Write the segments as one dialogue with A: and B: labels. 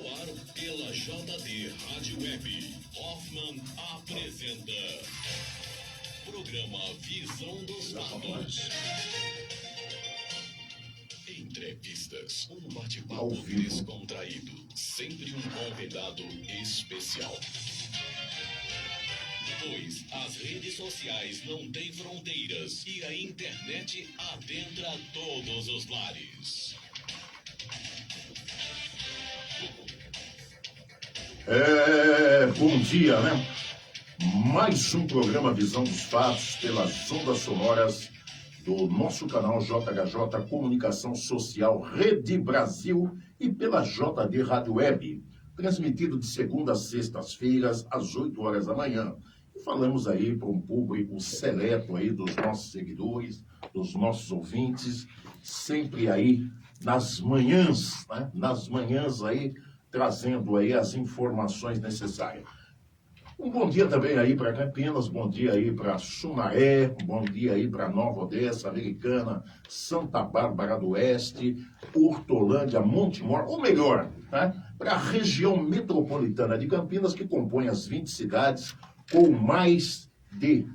A: ar pela JD Rádio Web. Hoffman apresenta programa Visão dos Fatos. Entrevistas, um bate-papo descontraído, sempre um convidado especial. Pois as redes sociais não têm fronteiras e a internet adentra todos os lares.
B: Bom dia, né? Mais um programa Visão dos Fatos pelas ondas sonoras do nosso canal JHJ Comunicação Social Rede Brasil e pela JD Rádio Web, transmitido de segunda a sextas-feiras às 8 horas da manhã. E falamos aí para um público seleto aí dos nossos seguidores, dos nossos ouvintes, sempre aí nas manhãs, né? Nas manhãs aí, trazendo aí as informações necessárias. Um bom dia também aí para Campinas, bom dia aí para Sumaré, bom dia aí para Nova Odessa, Americana, Santa Bárbara do Oeste, Hortolândia, Montemor, ou melhor, né, para a região metropolitana de Campinas, que compõe as 20 cidades com mais de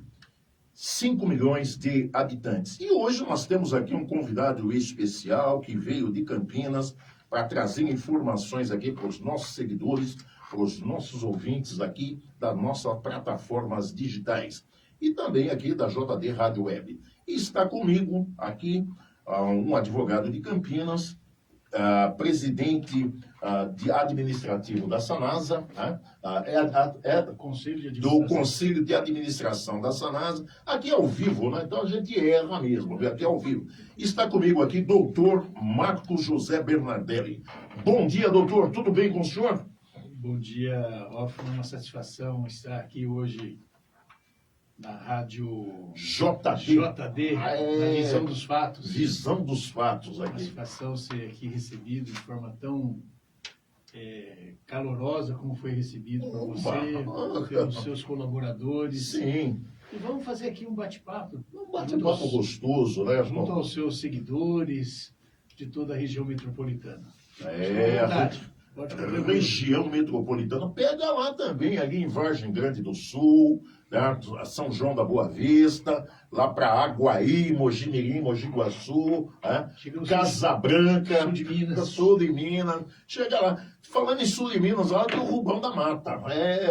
B: 5 milhões de habitantes. E hoje nós temos aqui um convidado especial que veio de Campinas para trazer informações aqui para os nossos seguidores, para os nossos ouvintes aqui das nossas plataformas digitais e também aqui da JD Rádio Web. E está comigo aqui um advogado de Campinas, presidente de administrativo da Sanasa, do Conselho de Administração da Sanasa, aqui ao vivo, né? Então a gente erra mesmo, aqui ao vivo. Está comigo aqui doutor Marcos José Bernardelli. Bom dia, doutor, tudo bem com o senhor?
C: Bom dia, Hoffman, uma satisfação estar aqui hoje na rádio JD, na Visão dos Fatos.
B: Visão dos Fatos aqui.
C: Uma satisfação ser aqui recebido de forma tão calorosa como foi recebido por você, pelos seus colaboradores.
B: Sim.
C: E vamos fazer aqui um bate-papo.
B: Um bate-papo gostoso, né?
C: Junto aos seus seguidores de toda a região metropolitana.
B: Região metropolitana, pega lá também, ali em Vargem Grande do Sul, né? São João da Boa Vista, lá para Aguaí, Mogi Mirim, Mogi Guaçu, né? Casa Branca, sul de Minas, chega lá. Falando em sul de Minas, lá tem o Rubão da Mata,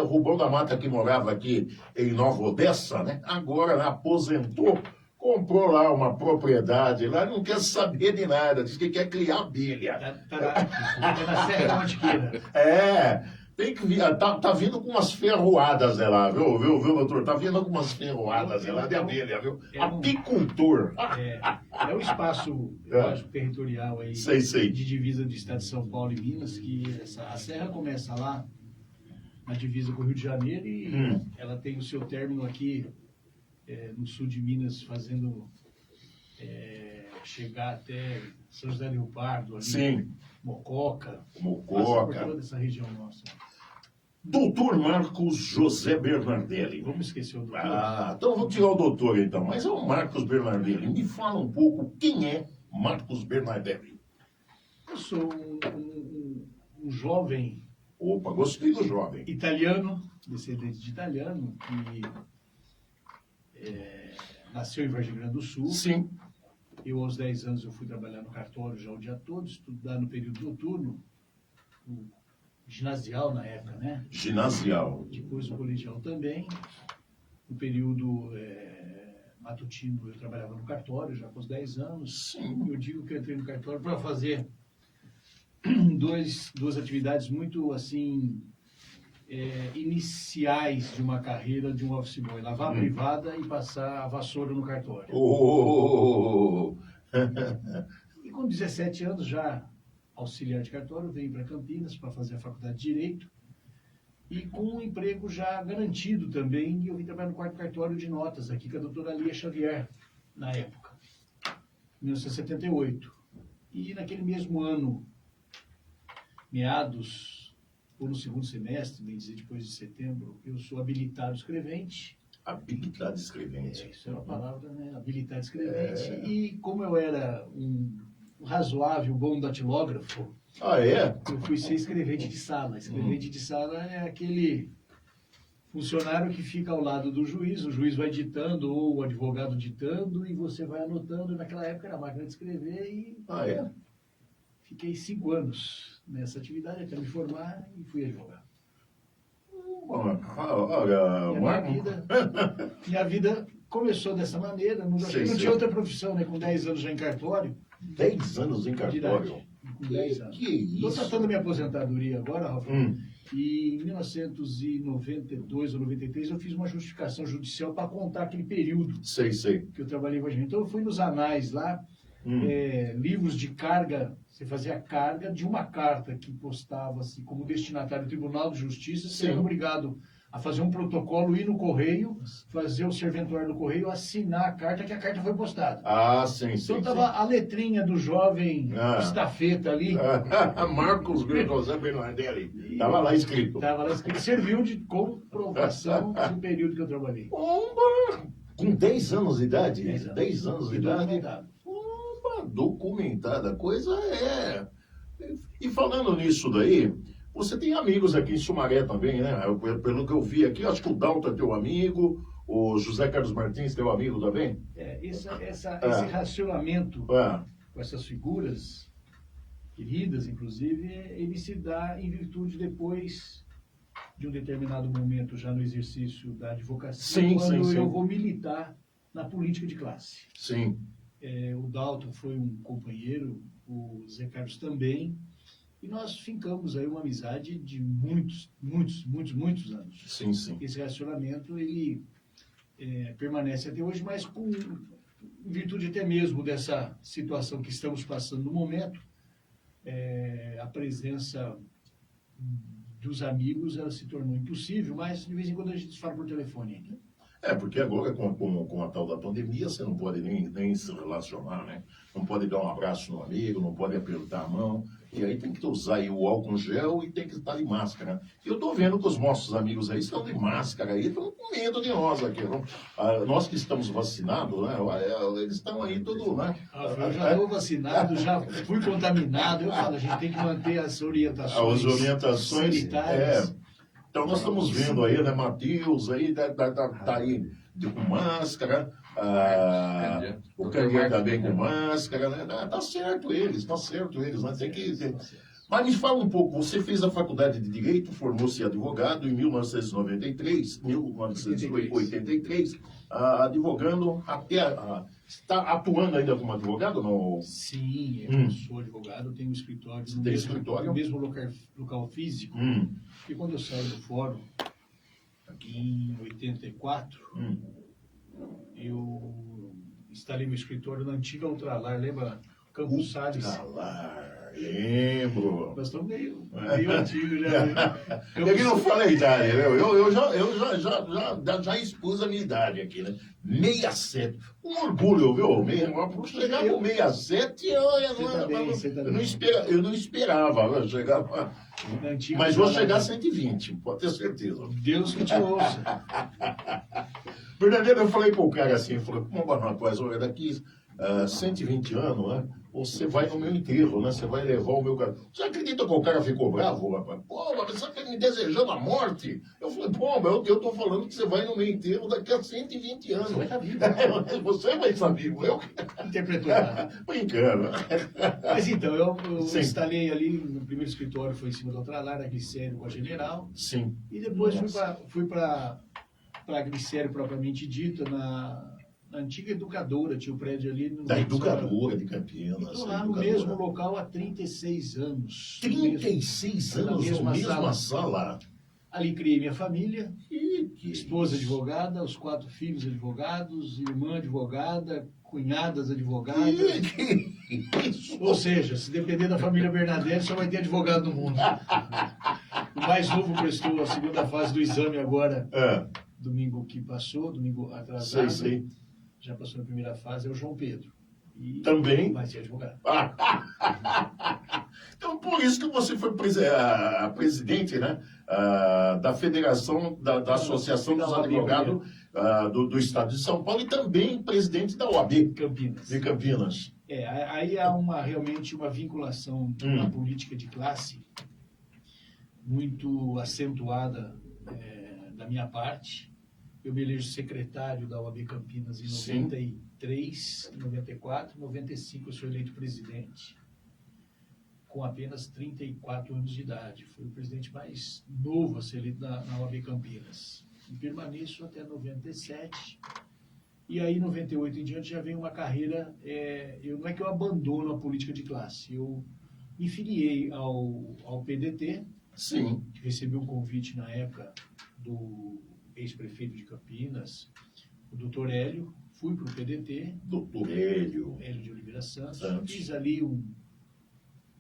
B: o Rubão da Mata que morava aqui em Nova Odessa, né? Agora, né, aposentou, comprou lá uma propriedade, lá não quer saber de nada, diz que quer criar abelha.
C: Tá na Serra Mantiqueira.
B: Tem que vir, tá vindo com umas ferroadas lá, viu, doutor? Tá vindo com umas ferroadas lá de abelha, viu? Apicultor.
C: É um espaço, eu acho, territorial aí,
B: sei.
C: de divisa do estado de São Paulo e Minas, que a serra começa lá na divisa com o Rio de Janeiro e ela tem o seu término aqui no sul de Minas, fazendo chegar até São José do Rio Pardo, ali,
B: sim.
C: Mococa, passa por toda essa região nossa.
B: Doutor Marcos José Bernardelli.
C: Vamos esquecer o doutor?
B: Então vamos tirar o doutor então, mas é o Marcos Bernardelli. Me fala um pouco quem é Marcos Bernardelli.
C: Eu sou um jovem...
B: Opa, gostei do jovem.
C: Italiano, descendente de italiano, que nasceu em Vargem Grande do Sul.
B: Sim.
C: Eu, aos 10 anos, eu fui trabalhar no cartório já o dia todo, estudar no período noturno, ginasial na época, né?
B: Ginasial.
C: Depois o colegial também. No período matutino, eu trabalhava no cartório já com os 10 anos.
B: Sim.
C: Eu digo que eu entrei no cartório para fazer duas atividades muito, assim, iniciais de uma carreira de um office boy, lavar a privada e passar a vassoura no cartório. E com 17 anos, já auxiliar de cartório, veio para Campinas para fazer a faculdade de Direito e com um emprego já garantido também, eu vim trabalhar no quarto cartório de notas aqui com a doutora Lia Xavier, na época, 1978. E naquele mesmo ano, meados, ou no segundo semestre, bem dizer, depois de setembro, eu sou habilitado escrevente.
B: Habilitado escrevente.
C: Isso é uma palavra, né? Habilitado escrevente. E como eu era um razoável, bom datilógrafo,
B: Ah, é?
C: Eu fui ser escrevente de sala. Escrevente de sala é aquele funcionário que fica ao lado do juiz, o juiz vai ditando ou o advogado ditando e você vai anotando. Naquela época era máquina de escrever e
B: Ah, é?
C: fiquei 5 anos nessa atividade até me formar e fui advogado.
B: Olha,
C: Minha vida começou dessa maneira, não tinha outra profissão, né? Com 10 anos já em cartório.
B: 10 anos em
C: de
B: cartório.
C: idade, com 10 anos.
B: Que
C: Estou
B: isso?
C: tratando minha aposentadoria agora, Rafael. E em 1992 ou 93 eu fiz uma justificação judicial para contar aquele período
B: Sei.
C: que eu trabalhei com a gente. Então eu fui nos anais lá, livros de carga, você fazia a carga de uma carta que postava-se como destinatário do Tribunal de Justiça, você era obrigado a fazer um protocolo, ir no correio, fazer o serventuário do correio, assinar a carta que a carta foi postada.
B: Ah, sim.
C: Então estava a letrinha do jovem estafeta ali.
B: Marcos José Bernardelli. Estava lá escrito.
C: Estava lá escrito. Serviu de comprovação do período que eu trabalhei.
B: Com 10 anos de idade?
C: 10 anos.
B: 10 anos de idade?
C: Documentado.
B: Documentada. A coisa é... E falando nisso daí, você tem amigos aqui em Sumaré também, né? Pelo que eu vi aqui, acho que o Dalton é teu amigo, o José Carlos Martins é teu amigo também?
C: Esse relacionamento com essas figuras, queridas inclusive, ele se dá em virtude depois de um determinado momento já no exercício da advocacia, quando eu vou militar na política de classe.
B: Sim.
C: O Dalton foi um companheiro, o Zé Carlos também, e nós fincamos aí uma amizade de muitos anos.
B: Sim.
C: Esse relacionamento, ele permanece até hoje, mas em virtude até mesmo dessa situação que estamos passando no momento, a presença dos amigos ela se tornou impossível, mas de vez em quando a gente fala por telefone ainda.
B: Porque agora com a tal da pandemia você não pode nem se relacionar, né? Não pode dar um abraço no amigo, não pode apertar a mão. E aí tem que usar aí o álcool gel e tem que estar de máscara. E eu estou vendo que os nossos amigos aí estão de máscara aí, estão com medo de nós aqui. Não? Nós que estamos vacinados, né? Eles estão aí tudo, né?
C: Eu já estou vacinado, já fui contaminado. Eu falo, a gente tem que manter as orientações sanitárias.
B: Então nós estamos vendo aí, né, Matheus aí, tá aí com máscara, o Carlinhos também com máscara, né? Tá certo eles, né? Tem que... Mas me fala um pouco, você fez a faculdade de Direito, formou-se advogado em 1983, advogando até... Está atuando ainda como advogado? Não?
C: Sim, eu sou advogado, tenho um escritório no mesmo local físico. E quando eu saí do fórum, em 84, eu instalei meu escritório na antiga Ultralar, lembra? Campos Salles.
B: Ultralar, lembro.
C: Nós estamos meio antigos já.
B: Eu que não falo a idade, né? Eu já expus a minha idade aqui, né? 67. Um orgulho, viu? Por chegar com 67, eu não esperava, né? Chegava... Mas vou chegar a 120, pode ter certeza.
C: Deus que te ouça.
B: Verdadeiro, eu falei pro cara assim, vamos uma coisa, olha, daqui 120 anos, né? Você vai no meu enterro, né? Você vai levar o meu cara. Você acredita que o cara ficou bravo, rapaz? Pô, mas você tá me desejando a morte? Eu falei, pô, mas eu tô falando que você vai no meu enterro daqui a 120 anos. Você vai estar vivo. Você vai estar vivo. Eu
C: interpretou errado.
B: Brincando.
C: Mas então, eu instalei ali, no primeiro escritório foi em cima do Ultralar, na Glicério com a General.
B: Sim.
C: E depois fui para a Glicério propriamente dita, na antiga educadora, tinha o prédio ali.
B: Da educadora de Campinas.
C: Estou lá no mesmo local há 36 anos.
B: 36 anos na mesma sala?
C: Ali criei minha família, esposa advogada, os 4 filhos advogados, irmã advogada, cunhadas advogadas. Ou seja, se depender da família Bernadette, só vai ter advogado no mundo. O mais novo prestou a segunda fase do exame agora, domingo que passou, domingo atrasado.
B: Sei.
C: Já passou na primeira fase, é o João Pedro. E
B: também?
C: vai ser advogado.
B: Então, por isso que você foi presidente, né, da Federação, da Associação dos Advogados do Estado de São Paulo e também presidente da OAB
C: Campinas.
B: De Campinas.
C: Aí há realmente uma vinculação na política de classe muito acentuada da minha parte. Eu me elejo secretário da OAB Campinas em
B: Sim.
C: 93, 94, 95 eu sou eleito presidente, com apenas 34 anos de idade. Fui o presidente mais novo a ser eleito na OAB Campinas. E permaneço até 97. E aí, em 98 em diante, já vem uma carreira... não é que eu abandono a política de classe. Eu me filiei ao PDT.
B: Sim.
C: Recebi um convite na época do ex-prefeito de Campinas, o doutor Hélio. Fui para o PDT.
B: Doutor Hélio.
C: Hélio de Oliveira Santos. Fiz ali um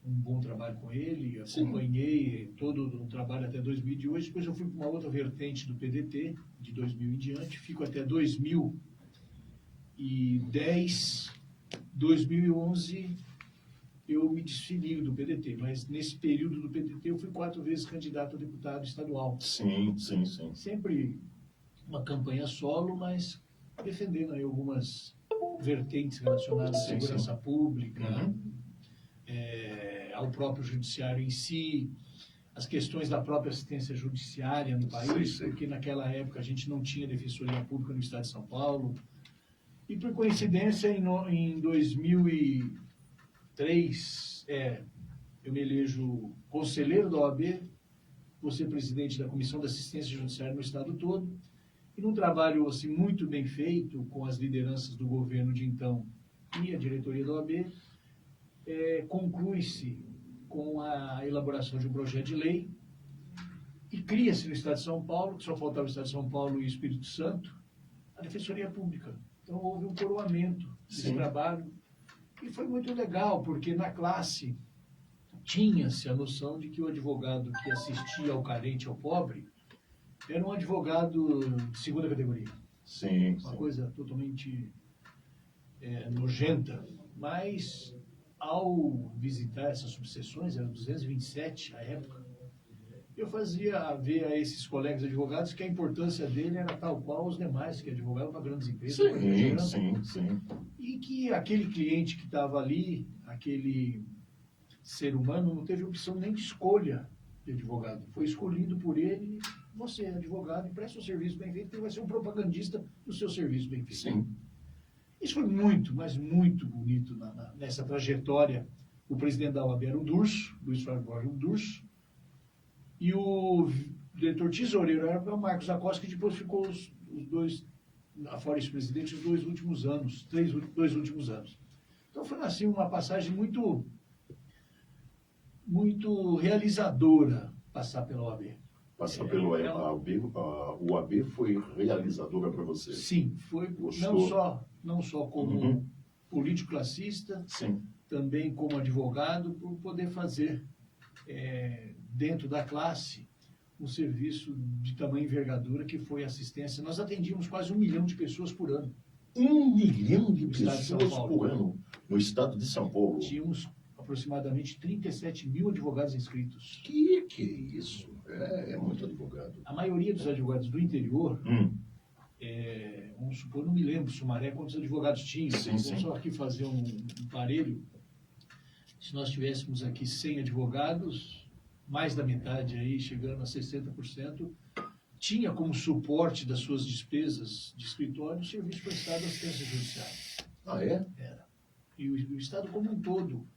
C: bom trabalho com ele, acompanhei todo o trabalho até 2002, depois eu fui para uma outra vertente do PDT, de 2000 em diante, fico até 2010, 2011 eu me desfilio do PDT, mas nesse período do PDT eu fui 4 vezes candidato a deputado estadual.
B: Sim.
C: Sempre uma campanha solo, mas defendendo aí algumas vertentes relacionadas à segurança pública, ao próprio judiciário em si, as questões da própria assistência judiciária no país, porque naquela época a gente não tinha defensoria pública no estado de São Paulo. E por coincidência, em 2003, eu me elejo conselheiro da OAB, vou ser presidente da Comissão de Assistência Judiciária no estado todo, e num trabalho assim, muito bem feito com as lideranças do governo de então e a diretoria da OAB, conclui-se com a elaboração de um projeto de lei e cria-se no estado de São Paulo, que só faltava o estado de São Paulo e o Espírito Santo, a Defensoria Pública. Então houve um coroamento desse trabalho e foi muito legal, porque na classe tinha-se a noção de que o advogado que assistia ao carente, ao pobre, era um advogado de segunda categoria. Uma coisa totalmente nojenta, mas ao visitar essas subseções, eram 227 à época, eu fazia ver a esses colegas advogados que a importância dele era tal qual os demais que advogavam para grandes empresas.
B: Sim.
C: E que aquele cliente que estava ali, aquele ser humano, não teve opção nem de escolha de advogado. Foi escolhido por ele, você é advogado e presta um serviço bem feito, ele vai ser um propagandista do seu serviço bem feito.
B: Sim.
C: Isso foi muito, mas muito bonito nessa trajetória. O presidente da OAB era o Durso, Luiz Flávio Borges Durso, e o diretor tesoureiro era o Marcos Acosta, que depois ficou os dois, afora esse presidente, os 2 últimos anos, 2 últimos anos. Então foi assim uma passagem muito realizadora passar pela OAB.
B: Passar pela OAB, a OAB foi realizadora para você?
C: Sim, foi. Não só como político classista, também como advogado, por poder fazer dentro da classe um serviço de tamanha envergadura que foi assistência. Nós atendíamos quase 1 milhão de pessoas por ano.
B: 1 milhão de pessoas por ano no estado de São Paulo?
C: Tínhamos aproximadamente 37 mil advogados inscritos.
B: Que é isso? É muito advogado.
C: A maioria dos advogados do interior, vamos supor, não me lembro, Sumaré, quantos advogados tinham. Vamos só aqui fazer um parelho. Se nós tivéssemos aqui 100 advogados, mais da metade aí, chegando a 60%, tinha como suporte das suas despesas de escritório o serviço prestado à assistência judiciária.
B: Ah, é?
C: Era. E o Estado como um todo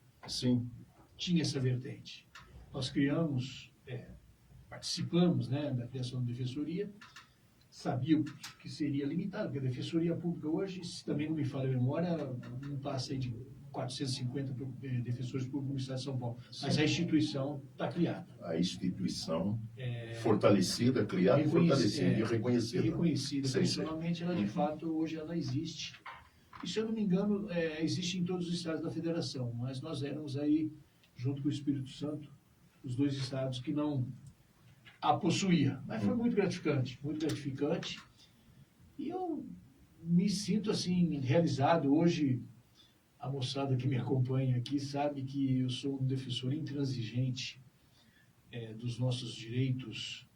C: tinha essa vertente. Nós participamos da criação da defensoria, sabíamos que seria limitado, porque a defensoria pública hoje, se também não me falha a memória, não passa aí de 450 defensores públicos no estado de São Paulo. Mas a instituição está criada.
B: A instituição fortalecida, criada, fortalecida e reconhecida.
C: Profissionalmente, ela de fato, hoje ela existe. E se eu não me engano, existe em todos os estados da federação, mas nós éramos aí, junto com o Espírito Santo, os 2 estados que não a possuía. Mas foi muito gratificante. E eu me sinto assim, realizado. Hoje, a moçada que me acompanha aqui sabe que eu sou um defensor intransigente dos nossos direitos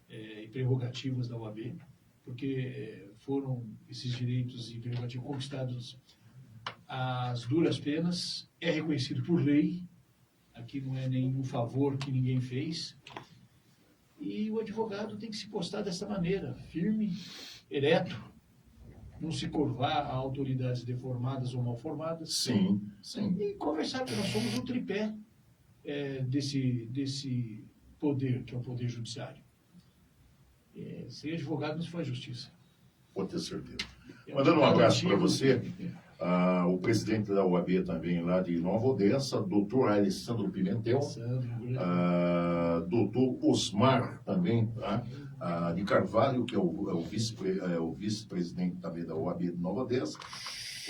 C: e prerrogativas da OAB, porque foram esses direitos e prerrogativas conquistados às duras penas, é reconhecido por lei, aqui não é nenhum favor que ninguém fez, e o advogado tem que se postar dessa maneira, firme, ereto, não se curvar a autoridades deformadas ou mal formadas.
B: Sim, sim.
C: E conversar, porque nós somos o tripé desse poder, que é o poder judiciário. Sem advogado não se faz justiça.
B: Pode ter certeza.
C: É
B: Mandando um abraço para
C: antigo.
B: você, o presidente da OAB também lá de Nova Odessa, doutor Alessandro Pimentel, doutor Osmar também, tá? De Carvalho, que é o vice-presidente também da OAB de Nova Odessa,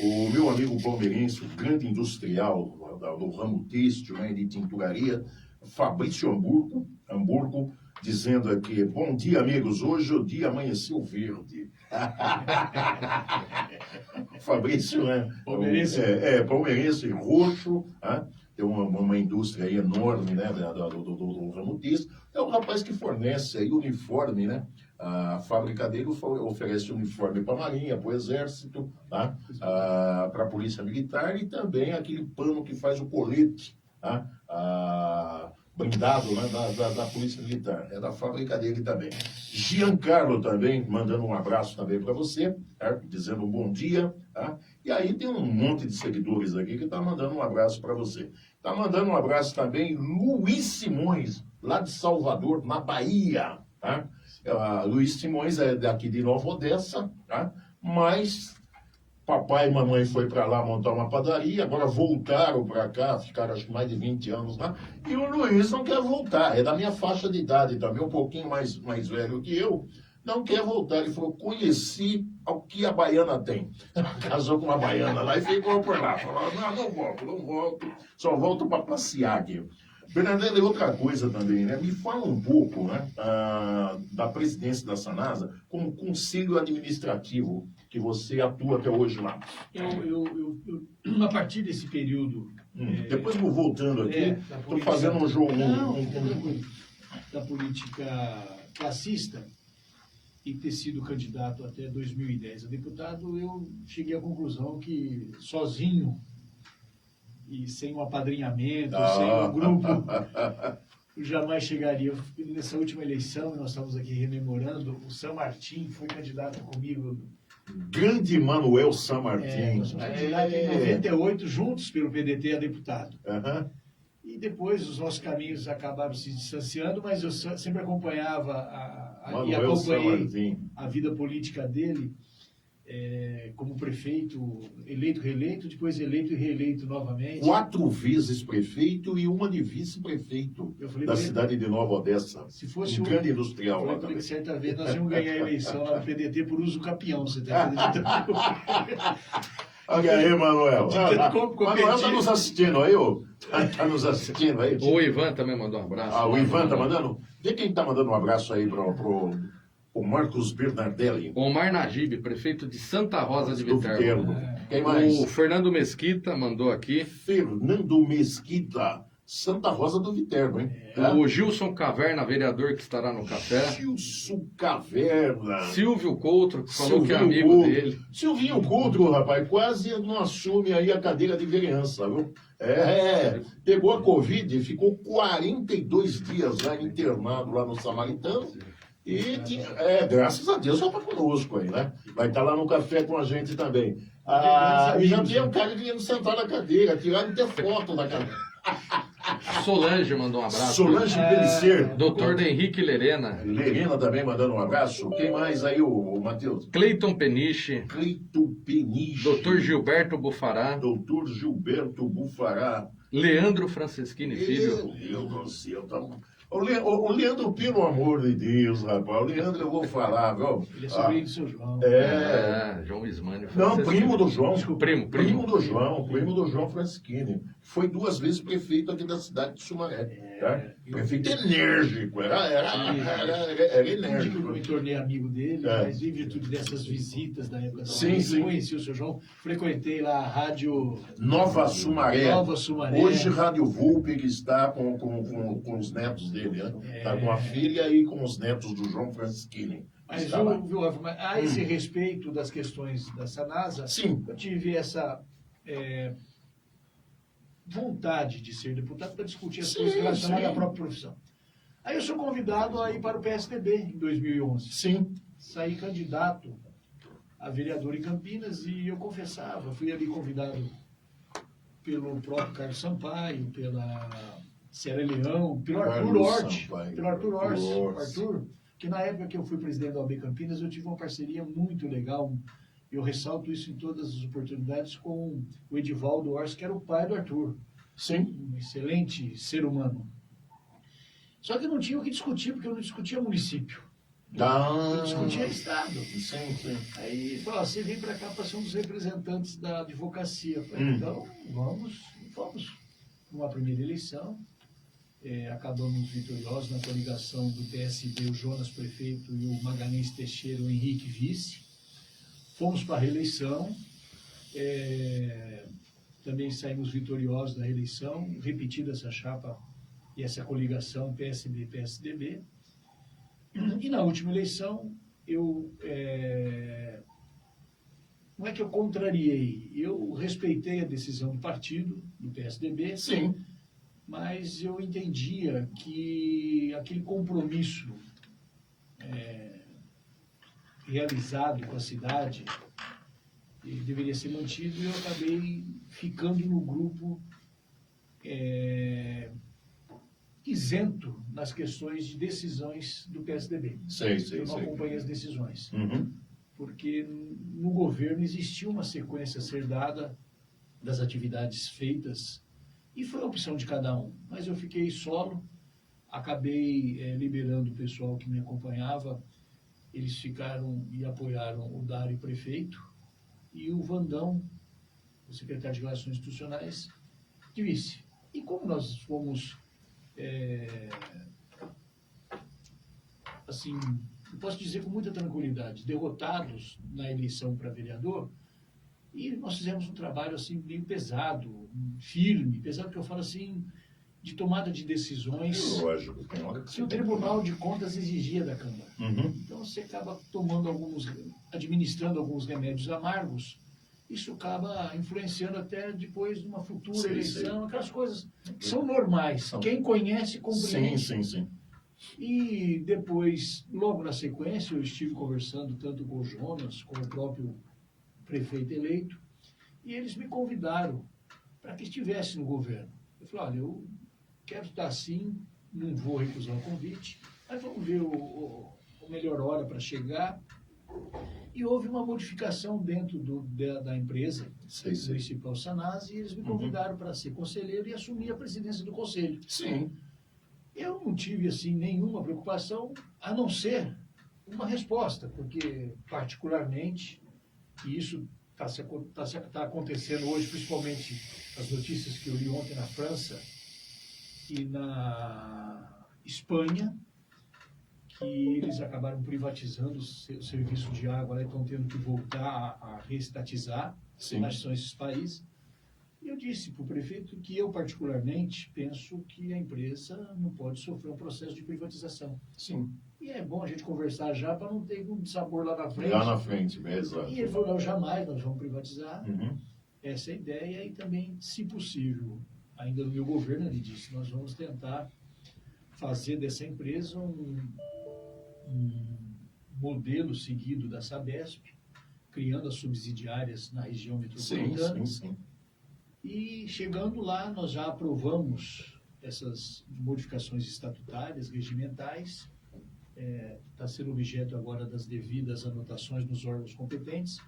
B: o meu amigo palmeirense, o grande industrial do ramo têxtil, né, de tinturaria, Fabrício Hamburgo, dizendo aqui, bom dia, amigos, hoje o dia amanheceu verde. Fabrício, né?
C: Palmeirense.
B: Palmeirense, roxo, né? Tem uma indústria aí enorme, né, do ramo têxtil. É um rapaz que fornece aí uniforme, né? A fábrica dele oferece uniforme para a Marinha, para o Exército, tá? Para a Polícia Militar e também aquele pano que faz o colete, tá? Blindado, né, da Polícia Militar. É da fábrica dele também. Giancarlo também, mandando um abraço também para você, tá? Dizendo um bom dia. Tá? E aí tem um monte de seguidores aqui que está mandando um abraço para você. Está mandando um abraço também Luiz Simões, lá de Salvador, na Bahia. Tá? Luiz Simões é daqui de Nova Odessa, tá? Mas papai e mamãe foi para lá montar uma padaria, agora voltaram para cá, ficaram acho que mais de 20 anos lá, e o Luiz não quer voltar, é da minha faixa de idade também, um pouquinho mais velho que eu, não quer voltar. Ele falou, conheci o que a baiana tem. Casou com uma baiana lá e ficou por lá. Falou, não volto, só volto para passear aqui. Bernardelli, outra coisa também, né? Me fala um pouco, né, da presidência da Sanasa como conselho administrativo que você atua até hoje lá.
C: Eu a partir desse período...
B: Depois vou voltando aqui, estou fazendo um jogo...
C: da política classista e ter sido candidato até 2010 a deputado, eu cheguei à conclusão que sozinho e sem um apadrinhamento, sem um grupo, eu jamais chegaria. Nessa última eleição, nós estamos aqui rememorando, o San Martín foi candidato comigo.
B: Grande Manuel San Martín.
C: Nós fomos candidatos em 98, juntos pelo PDT a deputado. E depois os nossos caminhos acabaram se distanciando, mas eu sempre acompanhava e acompanhei a vida política dele como prefeito, eleito, reeleito, depois eleito e reeleito novamente.
B: 4 vezes prefeito e uma de vice-prefeito da cidade de Nova Odessa.
C: Se fosse
B: um grande industrial lá também.
C: Certa vez nós íamos ganhar a eleição lá no PDT por uso capião, você está acreditando?
B: Olha aí, Manuel. Manuel está nos assistindo aí, Está nos assistindo aí.
D: O Ivan também mandou um abraço.
B: O Ivan está mandando? Vê quem está mandando um abraço aí o Marcos Bernardelli.
D: Omar Najib, prefeito de Santa Rosa de Viterbo.
B: Quem mais?
D: O Fernando Mesquita mandou aqui.
B: Fernando Mesquita, Santa Rosa do Viterbo, hein?
D: O Gilson Caverna, vereador, que estará no café.
B: Gilson Caverna.
D: Silvio Coutro, que falou que é amigo dele.
B: Silvinho Coutro, rapaz, quase não assume aí a cadeira de vereança, viu? Pegou a Covid, ficou 42 dias já internado lá no Samaritano. E, graças a Deus, já está conosco aí, né? Vai estar lá no café com a gente também. E já tinha um cara querendo sentar na cadeira, tirar e ter foto da cadeira.
D: Solange mandou um abraço.
B: Solange Pelicer.
D: Doutor Henrique Lerena.
B: Lerena também mandando um abraço. Quem mais aí, o Matheus?
D: Cleiton Peniche.
B: Cleiton Peniche.
D: Doutor Gilberto Bufará.
B: Doutor Gilberto Bufará.
D: Leandro Franceschini Filho.
B: Meu Deus do céu, tá... O Leandro, pelo amor de Deus, rapaz. O Leandro, eu vou falar, viu?
C: Ele é sobrinho do seu João.
D: João Ismânio.
B: Não, primo do João.
D: Desculpa, primo
B: Primo do João Francisquini. Foi 2 vezes prefeito aqui da cidade de Sumaré. Prefeito enérgico. Era enérgico.
C: Eu me tornei amigo dele, mas em virtude dessas visitas da época
B: sim.
C: Conheci o seu João, frequentei lá a rádio
B: Nova Sumaré.
C: Sumaré.
B: Hoje Rádio Vulpe, que está com os netos dele, né? Está com a filha e com os netos do João Francisquini.
C: Mas a esse respeito das questões da Sanasa,
B: sim,
C: eu tive essa vontade de ser deputado para discutir as coisas relacionadas à própria profissão. Aí eu sou convidado a ir para o PSDB em 2011.
B: Sim.
C: Saí candidato a vereador em Campinas e eu confessava, fui ali convidado pelo próprio Carlos Sampaio, pela Célia Leão, pelo Arthur Hort, o Arthur, que na época que eu fui presidente da OAB Campinas, eu tive uma parceria muito legal. Eu ressalto isso em todas as oportunidades com o Edivaldo Hort, que era o pai do Arthur.
B: Sim.
C: Um excelente ser humano. Só que não tinha o que discutir, porque eu não discutia município. Eu discutia Estado.
B: Sim.
C: Aí falou, você vem para cá para ser um dos representantes da advocacia. Eu falei, então, vamos numa primeira eleição. Acabamos vitoriosos na coligação do PSB, o Jonas prefeito e o Magalhães Teixeira, o Henrique vice. Fomos para a reeleição. Também saímos vitoriosos da reeleição, repetida essa chapa e essa coligação PSB-PSDB. E na última eleição, não é que eu contrariei, eu respeitei a decisão do partido, do PSDB,
B: Sim.
C: Mas eu entendia que aquele compromisso realizado com a cidade deveria ser mantido e eu acabei ficando no grupo isento nas questões de decisões do PSDB. Eu não acompanhei as decisões. Porque no governo existia uma sequência a ser dada das atividades feitas e foi a opção de cada um. Mas eu fiquei solo, acabei liberando o pessoal que me acompanhava, eles ficaram e apoiaram o Dário prefeito e o Vandão, o secretário de Relações Institucionais, de vice. E como nós fomos assim, eu posso dizer com muita tranquilidade, derrotados na eleição para vereador, e nós fizemos um trabalho assim meio pesado, firme, pesado que eu falo assim, de tomada de decisões.
B: Lógico, tem hora
C: que o Tribunal de Contas exigia da Câmara. Então você acaba administrando alguns remédios amargos. Isso acaba influenciando até depois de uma futura eleição, aquelas coisas que são normais. Quem conhece, compreende.
B: Sim.
C: E depois, logo na sequência, eu estive conversando tanto com o Jonas, com o próprio prefeito eleito, e eles me convidaram para que estivesse no governo. Eu falei, olha, eu quero estar assim, não vou recusar o convite, mas vamos ver a melhor hora para chegar. E houve uma modificação dentro da empresa municipal Sanasa, e eles me convidaram para ser conselheiro e assumir a presidência do conselho.
B: Sim.
C: Eu não tive, assim, nenhuma preocupação, a não ser uma resposta, porque, particularmente, e isso está acontecendo hoje, principalmente as notícias que eu li ontem na França e na Espanha, que eles acabaram privatizando o serviço de água, e estão tendo que voltar a reestatizar, mas são esses países. E eu disse para o prefeito que eu, particularmente, penso que a empresa não pode sofrer um processo de privatização.
B: Sim.
C: E é bom a gente conversar já para não ter um sabor lá na frente.
B: Lá na frente, mesmo.
C: E ele falou, não, jamais nós vamos privatizar. Essa é a ideia e também, se possível, ainda no meu governo, ele disse, nós vamos tentar fazer dessa empresa um modelo seguido da Sabesp, criando as subsidiárias na região metropolitana.
B: Sim.
C: E chegando lá, nós já aprovamos essas modificações estatutárias, regimentais, está sendo objeto agora das devidas anotações nos órgãos competentes.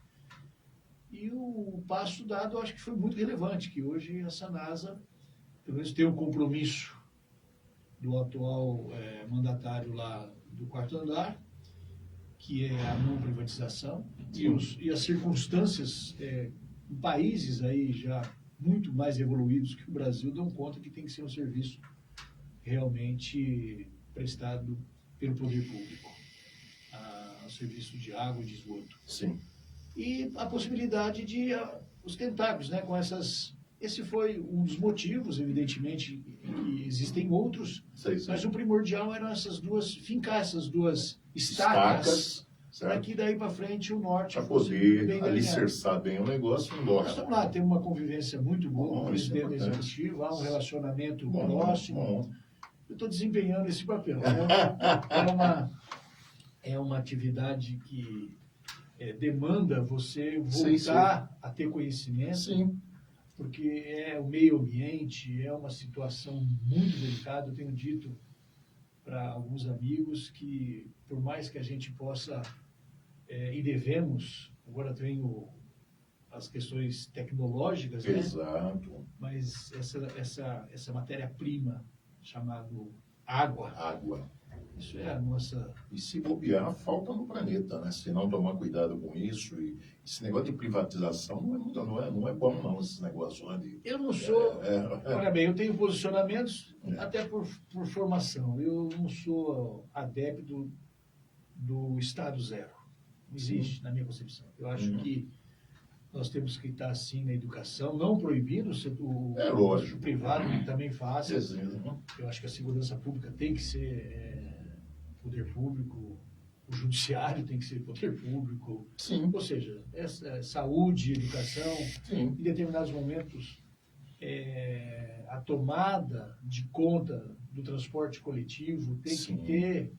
C: E o passo dado, eu acho que foi muito relevante, que hoje a Sanasa, pelo menos, tem um compromisso do atual mandatário lá do quarto andar, que é a não privatização, e as circunstâncias em países aí já muito mais evoluídos que o Brasil dão conta que tem que ser um serviço realmente prestado pelo poder público, o serviço de água e de esgoto.
B: Sim.
C: E a possibilidade de os tentáculos, né, com essas... Esse foi um dos motivos, evidentemente, que existem outros, mas o primordial eram fincar essas duas estacas para que daí para frente o norte
B: Para
C: fosse
B: poder
C: bem delineado.
B: alicerçar bem o negócio e ir embora.
C: Nós estamos lá, temos uma convivência muito boa com o
B: Bom, isso é
C: presidente do
B: importante.
C: executivo, há um relacionamento
B: Bom,
C: próximo.
B: bom.
C: Eu estou desempenhando esse papel. É uma atividade que demanda você voltar a ter conhecimento,
B: Sim.
C: porque é o meio ambiente, é uma situação muito delicada. Eu tenho dito para alguns amigos que, por mais que a gente possa e devemos, agora tenho as questões tecnológicas, né?
B: Exato.
C: Mas essa matéria-prima chamada água, isso é a nossa...
B: E se bobear, falta no planeta, né? Se não tomar cuidado com isso, e esse negócio de privatização não é bom, não, esse negócio, né?
C: Eu não sou... Olha bem, eu tenho posicionamentos até por formação. Eu não sou adepto do Estado zero. Não existe, na minha concepção. Eu acho que nós temos que estar, sim, na educação, não proibindo o privado que também faça. Eu acho que a segurança pública tem que ser poder público, o judiciário tem que ser poder público.
B: Sim.
C: Ou seja, saúde, educação,
B: Sim.
C: em determinados momentos, a tomada de conta do transporte coletivo tem que ter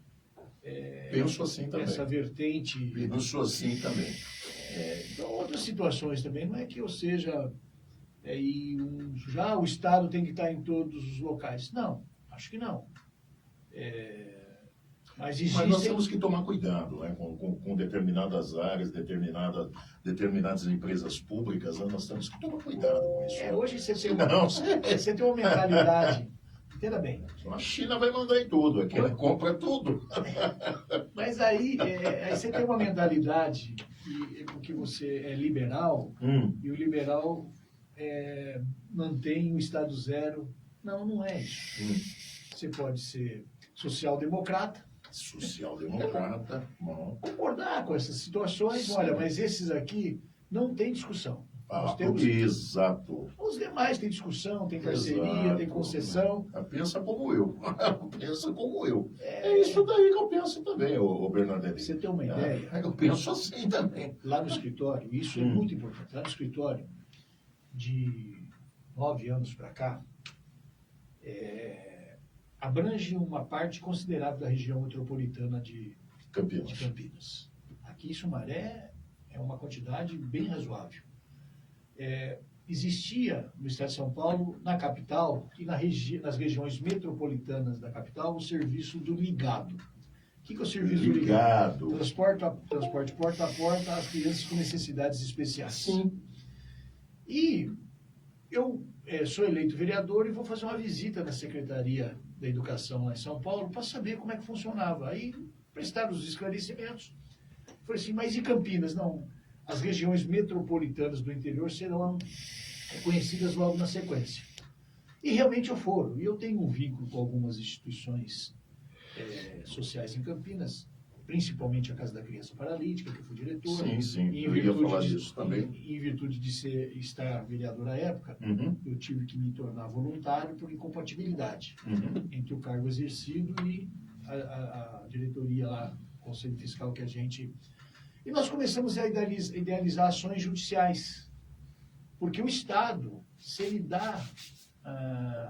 B: Penso assim também.
C: essa vertente.
B: Penso assim também.
C: Então, outras situações também, não é que eu seja já o Estado tem que estar em todos os locais. Não, acho que não. Mas
B: nós temos que tomar cuidado, né, com determinadas áreas, determinadas empresas públicas, né, nós temos que tomar cuidado com isso.
C: Hoje você tem uma mentalidade, entenda bem.
B: A China vai mandar em tudo, aqui ela compra tudo.
C: Mas aí você tem uma mentalidade porque você é liberal, e o liberal mantém o Estado zero. Não é isso. Você pode ser social-democrata,
B: bom.
C: concordar com essas situações. Sim. Olha, mas esses aqui não tem discussão.
B: Exato.
C: Os demais tem discussão, tem parceria, tem concessão.
B: Pensa como eu. É isso daí que eu penso também, o Bernadette.
C: Você tem uma ideia?
B: Eu penso assim também.
C: Lá no escritório, isso é muito importante. Lá no escritório, de 9 anos para cá, abrange uma parte considerável da região metropolitana de Campinas. Aqui em Sumaré é uma quantidade bem razoável. Existia no estado de São Paulo, na capital e nas regiões metropolitanas da capital, o serviço do ligado. O que é o serviço do ligado? Transporte porta a porta às crianças com necessidades especiais.
B: Sim.
C: E eu sou eleito vereador e vou fazer uma visita na Secretaria da Educação lá em São Paulo para saber como é que funcionava. Aí prestaram os esclarecimentos. Falei assim, mas e Campinas? Não, as regiões metropolitanas do interior serão conhecidas logo na sequência. E realmente foram. E eu tenho um vínculo com algumas instituições sociais em Campinas, principalmente a Casa da Criança Paralítica, que eu fui diretor.
B: Sim, eu ia falar disso também.
C: Em virtude de estar vereador à época, eu tive que me tornar voluntário por incompatibilidade entre o cargo exercido e a diretoria lá, o Conselho Fiscal que a gente... E nós começamos a idealizar ações judiciais, porque o Estado, se ele dá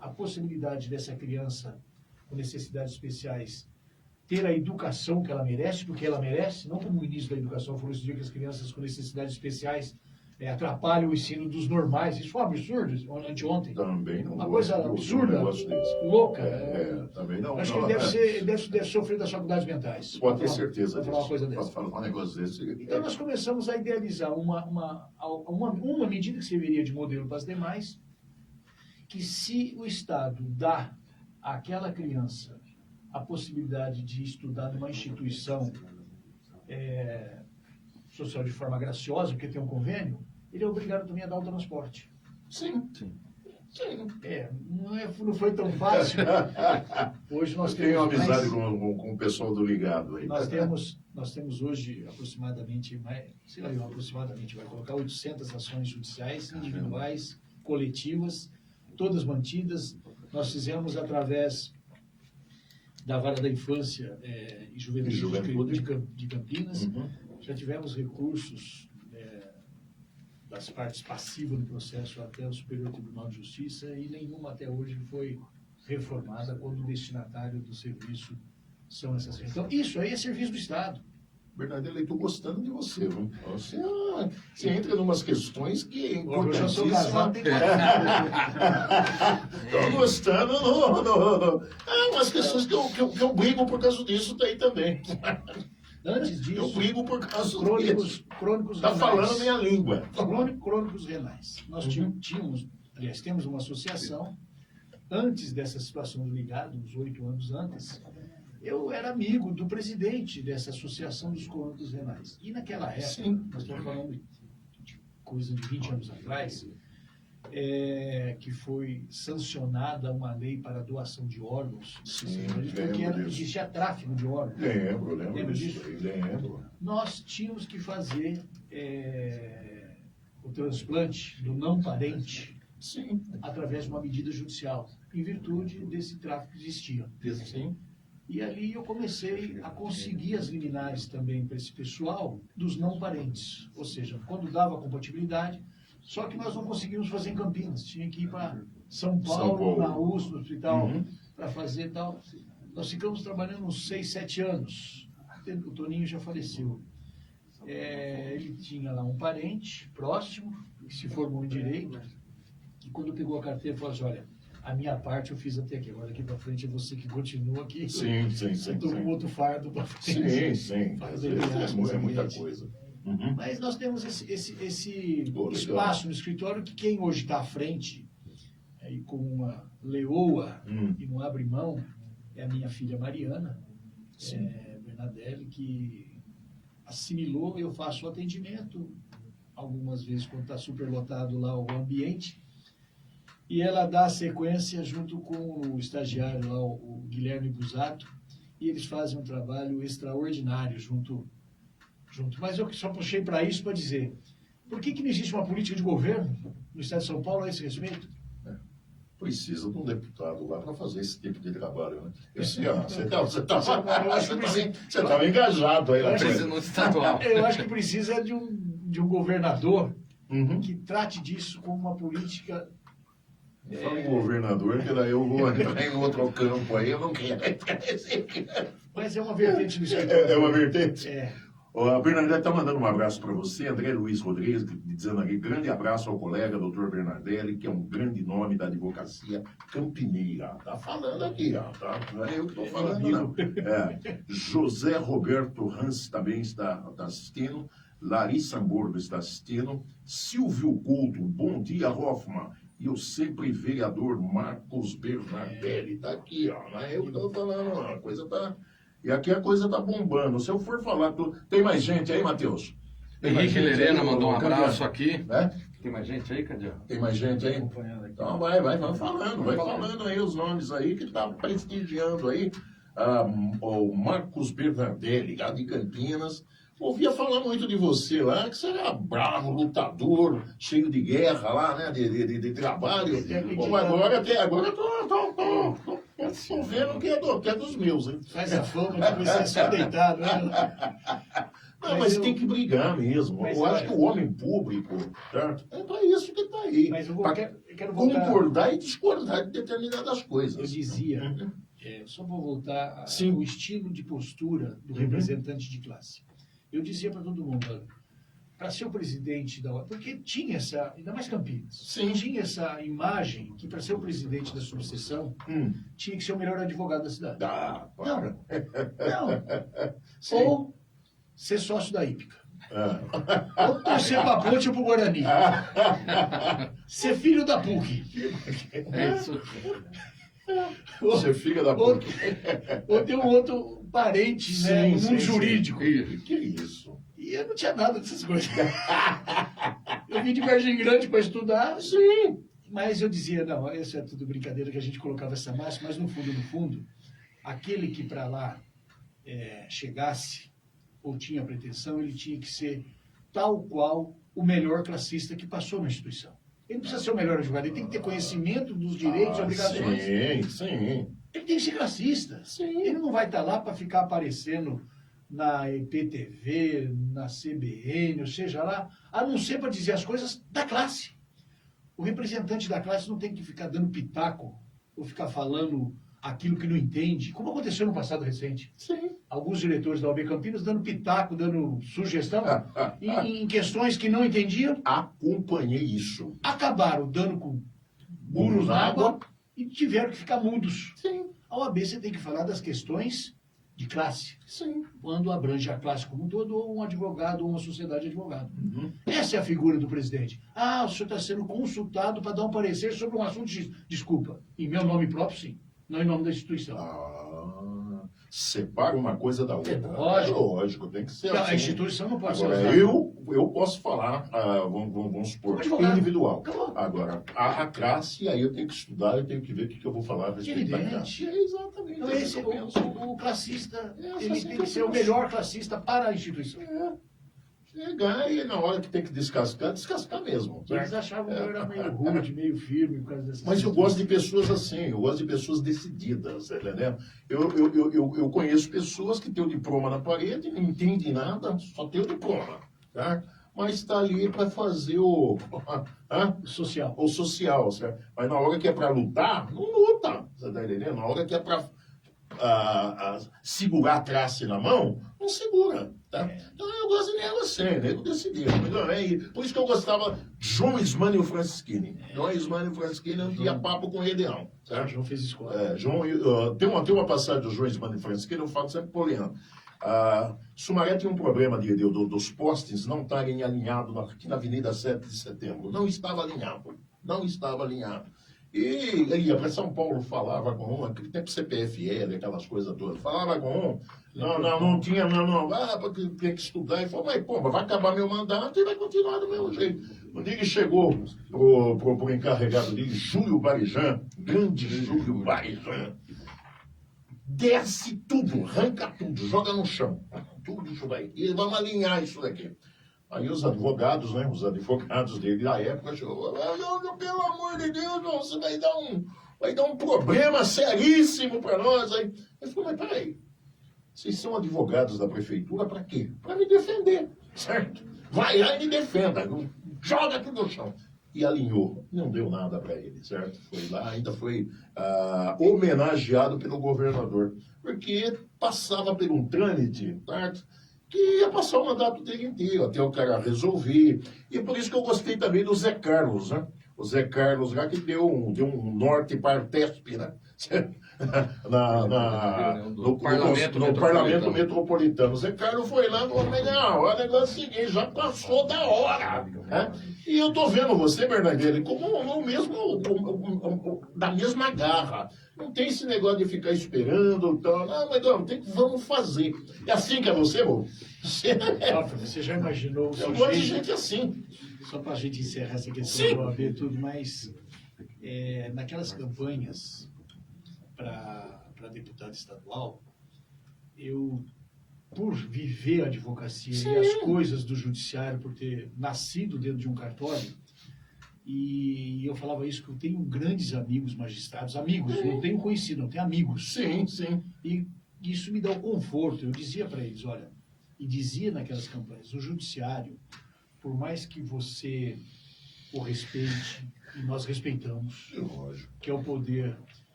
C: a possibilidade dessa criança com necessidades especiais ter a educação que ela merece, porque ela merece, não como o ministro da Educação falou esse dia que as crianças com necessidades especiais atrapalham o ensino dos normais. Isso foi um absurdo anteontem.
B: Também não.
C: Uma coisa absurda, louca.
B: Também não.
C: Acho que ele deve sofrer das faculdades mentais.
B: Pode ter certeza
C: disso. Falar uma coisa dessa.
B: Pode falar um negócio desse.
C: Então nós começamos a idealizar uma medida que serviria de modelo para as demais, que se o Estado dá àquela criança a possibilidade de estudar numa instituição social de forma graciosa, porque tem um convênio, ele é obrigado também a dar o transporte.
B: Sim.
C: Não foi tão fácil. Hoje nós temos...
B: Tenho amizade com o pessoal do ligado aí.
C: Nós temos hoje aproximadamente, vai colocar 800 ações judiciais, individuais, coletivas, todas mantidas. Nós fizemos através da Vara da Infância e Juventude de Campinas.
B: Uhum.
C: Já tivemos recursos das partes passivas do processo até o Superior Tribunal de Justiça e nenhuma até hoje foi reformada quando o destinatário do serviço são essas. Então, isso aí é serviço do Estado.
B: Bernardelli, estou gostando de você, viu? Você entra em umas questões que é
C: Eu já sou
B: importantíssimas.
C: casado, tem
B: Estou gostando. Umas questões que eu brigo por causa disso daí também.
C: Antes disso,
B: Eu brigo por causa disso.
C: crônicos
B: Está
C: renais.
B: falando minha língua.
C: Crônicos renais. Nós temos uma associação. Antes dessa situação do ligado, uns 8 anos antes, eu era amigo do presidente dessa associação dos crônicos renais. E naquela época,
B: Sim.
C: nós estamos falando de coisa de 20 anos atrás, que foi sancionada uma lei para doação de órgãos.
B: Sim,
C: porque
B: lembro disso.
C: existia tráfico de órgãos.
B: Lembro disso. Lembro.
C: Nós tínhamos que fazer o transplante do não parente
B: Sim.
C: através de uma medida judicial, em virtude desse tráfico que existia.
B: Sim.
C: E ali eu comecei a conseguir as liminares também para esse pessoal dos não parentes. Ou seja, quando dava compatibilidade, só que nós não conseguimos fazer em Campinas. Tinha que ir para São Paulo, na USP, no hospital, para fazer tal. Nós ficamos trabalhando uns 6, 7 anos. O Toninho já faleceu. Ele tinha lá um parente próximo, que se formou em Direito, e quando pegou a carteira, falou assim, olha, a minha parte eu fiz até aqui, agora daqui para frente é você que continua aqui.
B: Sim.
C: Você tomou outro fardo para frente.
B: Sim. É muita coisa. Uhum.
C: Mas nós temos esse
B: Pô,
C: espaço no escritório que quem hoje está à frente, e com uma leoa e não abre mão, é a minha filha Mariana, Bernadelli, que assimilou, eu faço o atendimento, algumas vezes quando está superlotado lá o ambiente, e ela dá a sequência junto com o estagiário lá, o Guilherme Busato, e eles fazem um trabalho extraordinário junto. Mas eu só puxei para isso para dizer, por que não existe uma política de governo no Estado de São Paulo a esse respeito?
B: Precisa de um deputado lá para fazer esse tipo de trabalho, né? Você estava engajado aí na
D: Presidente estadual.
C: Eu acho que precisa de um governador que trate disso como uma política.
B: Fala em governador, que daí eu vou entrar em outro campo aí, eu não quero.
C: Mas é uma vertente do escritório.
B: É uma vertente?
C: É.
B: A Bernardelli está mandando um abraço para você, André Luiz Rodrigues, dizendo aqui, grande abraço ao colega, doutor Bernardelli, que é um grande nome da advocacia campineira. Tá falando aqui, ó, tá? Não é eu que estou falando, não. José Roberto Hans também está assistindo, Larissa Ambordo está assistindo, Silvio Couto, bom dia, Hoffman, e o sempre vereador Marcos Bernardelli está aqui, ó. Não é eu que estou falando, não. A coisa tá... E aqui a coisa tá bombando. Se eu for falar... Tem mais gente aí, Matheus?
D: Henrique Lerena mandou um abraço aqui.
B: Né?
D: Tem mais gente aí, Cadê?
B: Tem mais gente aí? Então vai falando aí os nomes aí que tá prestigiando aí. O Marcos Bernardelli, lá de Campinas. Ouvia falar muito de você lá, que você era bravo, lutador, cheio de guerra lá, né? De trabalho. Bom, agora eu tô vendo que é dos meus, hein?
C: Faz a fama de você só deitado, né?
B: Não, mas tem que brigar mesmo. Eu acho que o homem público, certo? É para isso que está aí.
C: Mas eu quero voltar.
B: Concordar e discordar de determinadas coisas.
C: Eu dizia, só vou voltar ao estilo de postura do representante de classe. Eu dizia para todo mundo, para ser o presidente da... Porque tinha essa, ainda mais Campinas, tinha essa imagem que para ser o presidente da subseção tinha que ser o melhor advogado da cidade. Não. Ou ser sócio da Hípica. Ou torcer para a Ponte ou para o Guarani. Ser filho da PUC.
D: É isso.
B: Ser filho da PUC.
C: Ou ter um outro parente, né, no mundo jurídico.
B: Que isso?
C: E eu não tinha nada dessas coisas. Eu vim de Vargem Grande para estudar.
B: Sim.
C: Mas eu dizia, não, isso é tudo brincadeira, que a gente colocava essa máxima, mas no fundo, aquele que para lá chegasse, ou tinha pretensão, ele tinha que ser tal qual o melhor classista que passou na instituição. Ele não precisa ser o melhor advogado, ele tem que ter conhecimento dos direitos e obrigações.
B: Sim.
C: Ele tem que ser classista.
B: Sim.
C: Ele não vai estar lá para ficar aparecendo na IPTV, na CBN, ou seja lá, a não ser para dizer as coisas da classe. O representante da classe não tem que ficar dando pitaco ou ficar falando aquilo que não entende, como aconteceu no passado recente.
B: Sim.
C: Alguns diretores da OAB Campinas dando pitaco, dando sugestão em questões que não entendiam,
B: Acompanhei isso.
C: acabaram dando com burros na água e tiveram que ficar mudos.
B: Sim.
C: A OAB você tem que falar das questões de classe,
B: Sim.
C: quando abrange a classe como um todo, ou um advogado, ou uma sociedade de advogado.
B: Uhum.
C: Essa é a figura do presidente. Ah, o senhor está sendo consultado para dar um parecer sobre um assunto X. Desculpa, em meu nome próprio, sim. Não em nome da instituição.
B: Separa uma coisa da outra.
C: Lógico.
B: Lógico, tem que ser
C: Não,
B: assim.
C: a instituição não pode ser
B: Agora,
C: usada.
B: eu posso falar, vamos supor,
C: Advogado.
B: individual.
C: Acabou.
B: Agora, a classe, aí eu tenho que estudar, eu tenho que ver o que eu vou falar a respeito da
C: Evidente.
B: classe. É exatamente.
C: Então,
B: isso
C: esse,
B: que eu penso.
C: o classista,
B: É,
C: ele
B: assim
C: tem
B: que
C: que
B: eu
C: ser o
B: penso.
C: melhor classista para a instituição.
B: Chegar e na hora que tem que descascar mesmo.
C: Eles
B: certo?
C: achavam que eu era meio rude, meio firme por causa dessas
B: Mas eu
C: questões.
B: gosto de pessoas assim, eu gosto de pessoas decididas, tá entendendo? Eu conheço pessoas que têm o diploma na parede, não entendem nada, só tem o diploma, tá? Mas está ali para fazer o
C: social.
B: social, certo? Mas na hora que é para lutar, não luta, você tá entendendo? Na hora que é para segurar a classe na mão, não segura, tá? Então eu gosto de nego assim, nego decidido. Por isso que eu gostava de João Ismânio Franceschini. João Ismânio Franceschini, eu tinha papo com ele, não.
C: O
B: Certo?
C: João fez escola.
B: Tem uma passagem do João Ismânio Franceschini, eu falo sempre por Leandro. Sumaré tinha um problema dos postes não estarem alinhados aqui na Avenida 7 de Setembro. Não estava alinhado. Não estava alinhado. E ele ia para São Paulo, falava com um, aquele tempo CPFL, aquelas coisas todas. Falava com um, não tinha, porque tem que estudar. E falou, mas pô, vai acabar meu mandato e vai continuar do mesmo jeito. O dia que chegou pro encarregado dele, Júlio Barijan, grande Júlio Barijan, desce tudo, arranca tudo, joga no chão. Tudo isso daí. E vamos alinhar isso daqui. Aí os advogados, né? Os advogados dele da época chegou, pelo amor de Deus, você vai dar um problema seríssimo para nós. Aí ele falou, mas peraí, vocês são advogados da prefeitura para quê? Para me defender, certo? Vai lá e me defenda, joga tudo no chão. E alinhou, não deu nada para ele, certo? Foi lá, ainda foi homenageado pelo governador, porque passava por um trâmite, certo? Que ia passar o mandato dele inteiro, até o cara resolver. E é por isso que eu gostei também do Zé Carlos, né? O Zé Carlos lá que deu um norte para a TESP, né? No Parlamento Metropolitano. O Zé Carlos foi lá e falou, legal, o negócio é o seguinte, já passou da hora. Né? E eu tô vendo você, Bernadette, como o mesmo, da mesma garra. Não tem esse negócio de ficar esperando e tal. Não, mas não, vamos fazer. É assim que é você, amor?
C: Você já imaginou o
B: Eu gosto de
C: sujeito...
B: gente assim.
C: Só para a gente encerrar essa questão do OAB e tudo, mas naquelas campanhas para deputado estadual, eu, por viver a advocacia
B: Sim.
C: e as coisas do judiciário, por ter nascido dentro de um cartório, e eu falava isso, que eu tenho grandes amigos magistrados, não tenho conhecido, não tenho amigos.
B: Sim, sim.
C: E isso me dá o conforto. Eu dizia para eles, olha, e dizia naquelas campanhas, o judiciário, por mais que você o respeite, e nós respeitamos,
B: Lógico.
C: que é o poder,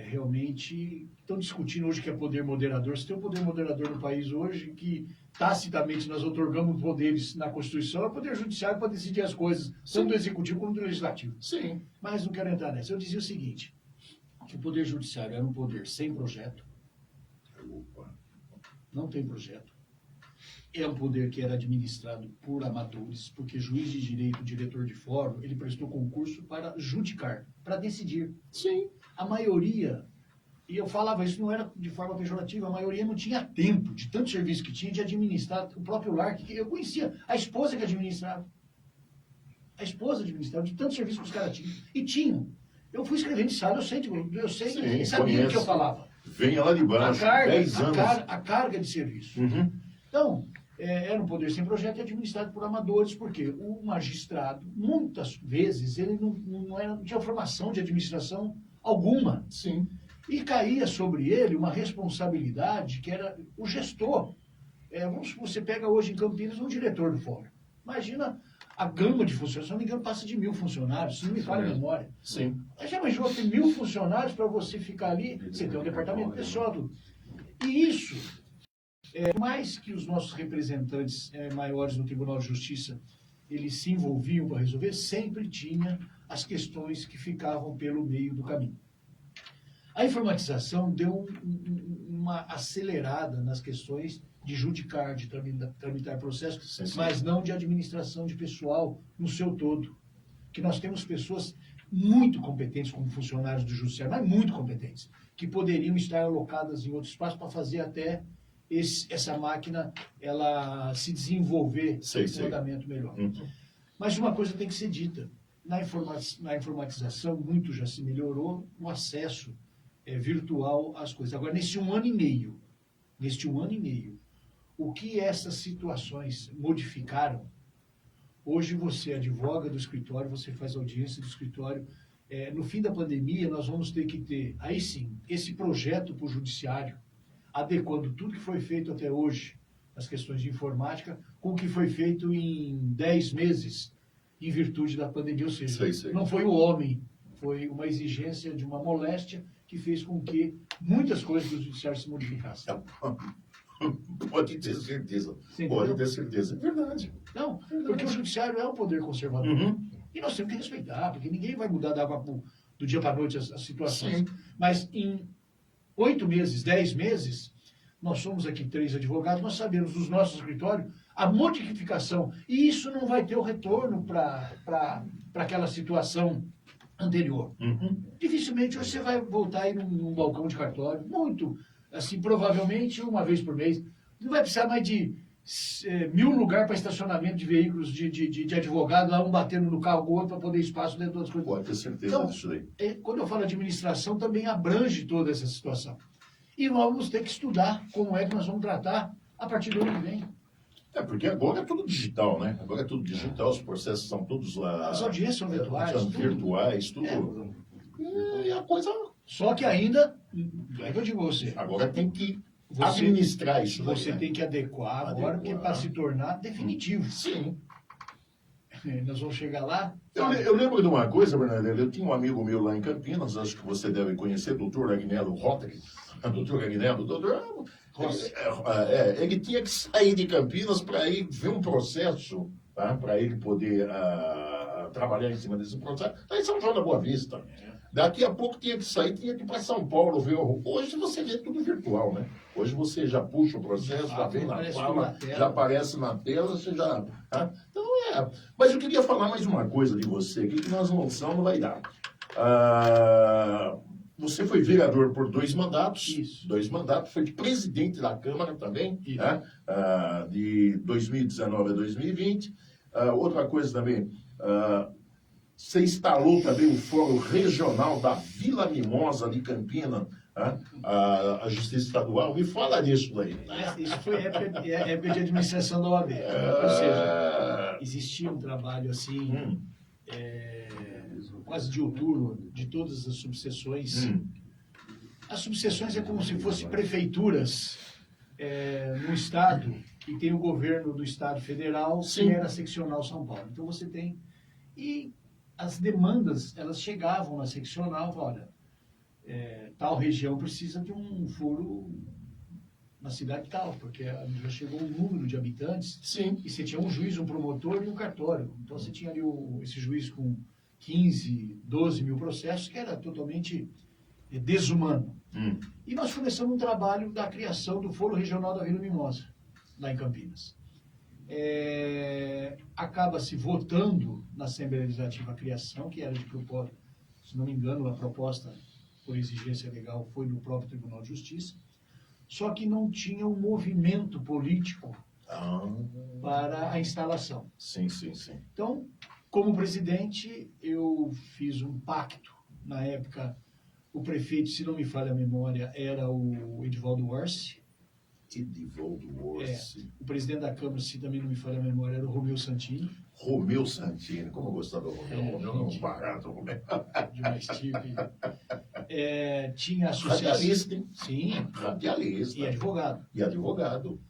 C: realmente, estão discutindo hoje que é poder moderador. Se tem um poder moderador no país hoje, que tacitamente nós otorgamos poderes na Constituição, é o poder judiciário para decidir as coisas, tanto do executivo como do legislativo.
B: Sim.
C: Mas não quero entrar nessa. Eu dizia o seguinte, que o poder judiciário era um poder sem projeto, não tem projeto. É um poder que era administrado por amadores, porque juiz de direito, diretor de fórum, ele prestou concurso para judicar, para decidir.
B: Sim.
C: A maioria, e eu falava isso não era de forma pejorativa, a maioria não tinha tempo, de tanto serviço que tinha, de administrar o próprio lar, que eu conhecia, a esposa que administrava. A esposa administrava, de tanto serviço que os caras tinham. E tinham. Eu fui escrevendo ensaio, eu sei,
B: Sim,
C: sabia o que eu falava.
B: Venha lá de baixo, 10 anos.
C: A carga de serviço.
B: Uhum.
C: Então, era um poder sem projeto e administrado por amadores, porque o magistrado, muitas vezes, ele não tinha formação de administração alguma.
B: Sim.
C: E caía sobre ele uma responsabilidade que era o gestor. Você pega hoje em Campinas um diretor do fórum. Imagina a gama de funcionários, se não me engano, passa de 1.000 funcionários, se não me falha a memória.
B: Sim.
C: Mas já imaginou ter 1.000 funcionários para você ficar ali? Você tem um departamento pessoal. Tudo. E isso, mais que os nossos representantes maiores no Tribunal de Justiça, eles se envolviam para resolver, sempre tinha as questões que ficavam pelo meio do caminho. A informatização deu uma acelerada nas questões de judicar, de tramitar processos,
B: Sim.
C: mas não de administração de pessoal no seu todo. Que nós temos pessoas muito competentes como funcionários do judiciário, mas muito competentes, que poderiam estar alocadas em outro espaço para fazer até essa máquina ela se desenvolver em um andamento melhor. Mas uma coisa tem que ser dita. Na informatização, muito já se melhorou o acesso virtual às coisas. Agora, neste um ano e meio, o que essas situações modificaram? Hoje você advoga do escritório, você faz audiência do escritório. No fim da pandemia, nós vamos ter que ter, aí sim, esse projeto para o judiciário, adequando tudo que foi feito até hoje, as questões de informática, com o que foi feito em 10 meses, em virtude da pandemia. Ou seja, não foi o homem, foi uma exigência de uma moléstia que fez com que muitas coisas do judiciário se modificassem.
B: Pode ter certeza. Pode ter certeza. É verdade.
C: Não, porque o judiciário é um poder conservador. E nós temos que respeitar, porque ninguém vai mudar do dia para a noite as situações. Sim. Mas em 8 meses, 10 meses, nós somos aqui 3 advogados, nós sabemos dos nossos escritórios a modificação. E isso não vai ter o retorno para aquela situação anterior. Dificilmente você vai voltar aí num balcão de cartório, muito, assim, provavelmente uma vez por mês. Não vai precisar mais de 1.000 lugares para estacionamento de veículos de advogado, lá um batendo no carro com o outro para poder espaço dentro das coisas.
B: Pode ter certeza disso aí.
C: Quando eu falo administração, também abrange toda essa situação. E nós vamos ter que estudar como é que nós vamos tratar a partir do ano que vem.
B: Porque agora é tudo digital, né? Agora é tudo digital, os processos são todos lá.
C: As audiências são virtuais.
B: São virtuais, tudo. E a coisa.
C: Só que ainda, é que eu digo a você.
B: Agora tem que administrar isso.
C: Você tem que adequar agora, porque para se tornar definitivo.
B: Sim.
C: Nós vamos chegar lá.
B: Eu lembro de uma coisa, Bernardo. Eu tinha um amigo meu lá em Campinas, acho que você deve conhecer, doutor Agnello Rotary. Doutor Agnello, ele tinha que sair de Campinas para ir ver um processo, tá? Para ele poder trabalhar em cima desse processo. Está em São João da Boa Vista. Daqui a pouco tinha que sair, tinha que ir para São Paulo ver. Hoje você vê tudo virtual, né? Hoje você já puxa o processo, já vem na fala, já aparece na tela, você já. Tá? Então Mas eu queria falar mais uma coisa de você, aqui que nós não vai dar. Você foi vereador por 2 mandatos.
C: Isso.
B: 2 mandatos, foi presidente da Câmara também, né? De 2019 a 2020. Outra coisa também, você instalou também o Fórum Regional da Vila Mimosa de Campinas, a Justiça Estadual. Me fala nisso daí.
C: Isso foi época de administração da OAB. Ou seja, existia um trabalho assim, quase diuturno, de todas as subseções. As subseções é como se fossem prefeituras no estado, e tem o governo do estado federal, que era seccional São Paulo. Então você tem... E as demandas, elas chegavam na seccional, olha, tal região precisa de um foro na cidade tal, porque já chegou um número de habitantes.
B: Sim.
C: E você tinha um juiz, um promotor e um cartório. Então você tinha ali esse juiz com 15, 12 mil processos, que era totalmente desumano. E nós começamos um trabalho da criação do Foro Regional da Vila Mimosa, lá em Campinas. Acaba-se votando na Assembleia Legislativa a criação, que era de propósito, se não me engano, a proposta por exigência legal foi no próprio Tribunal de Justiça, só que não tinha um movimento político para a instalação.
B: Sim.
C: Então, como presidente, eu fiz um pacto. Na época, o prefeito, se não me falha a memória, era o Edivaldo Orsi. O presidente da Câmara, se também não me falha a memória, era o Romeu Santini.
B: Romeu Santini, como eu gostava do Romeu. Romeu não barato, Romeu.
C: De uma estirpe Tinha associação.
B: Radialista, hein?
C: Sim.
B: Radialista.
C: E advogado.
B: E advogado.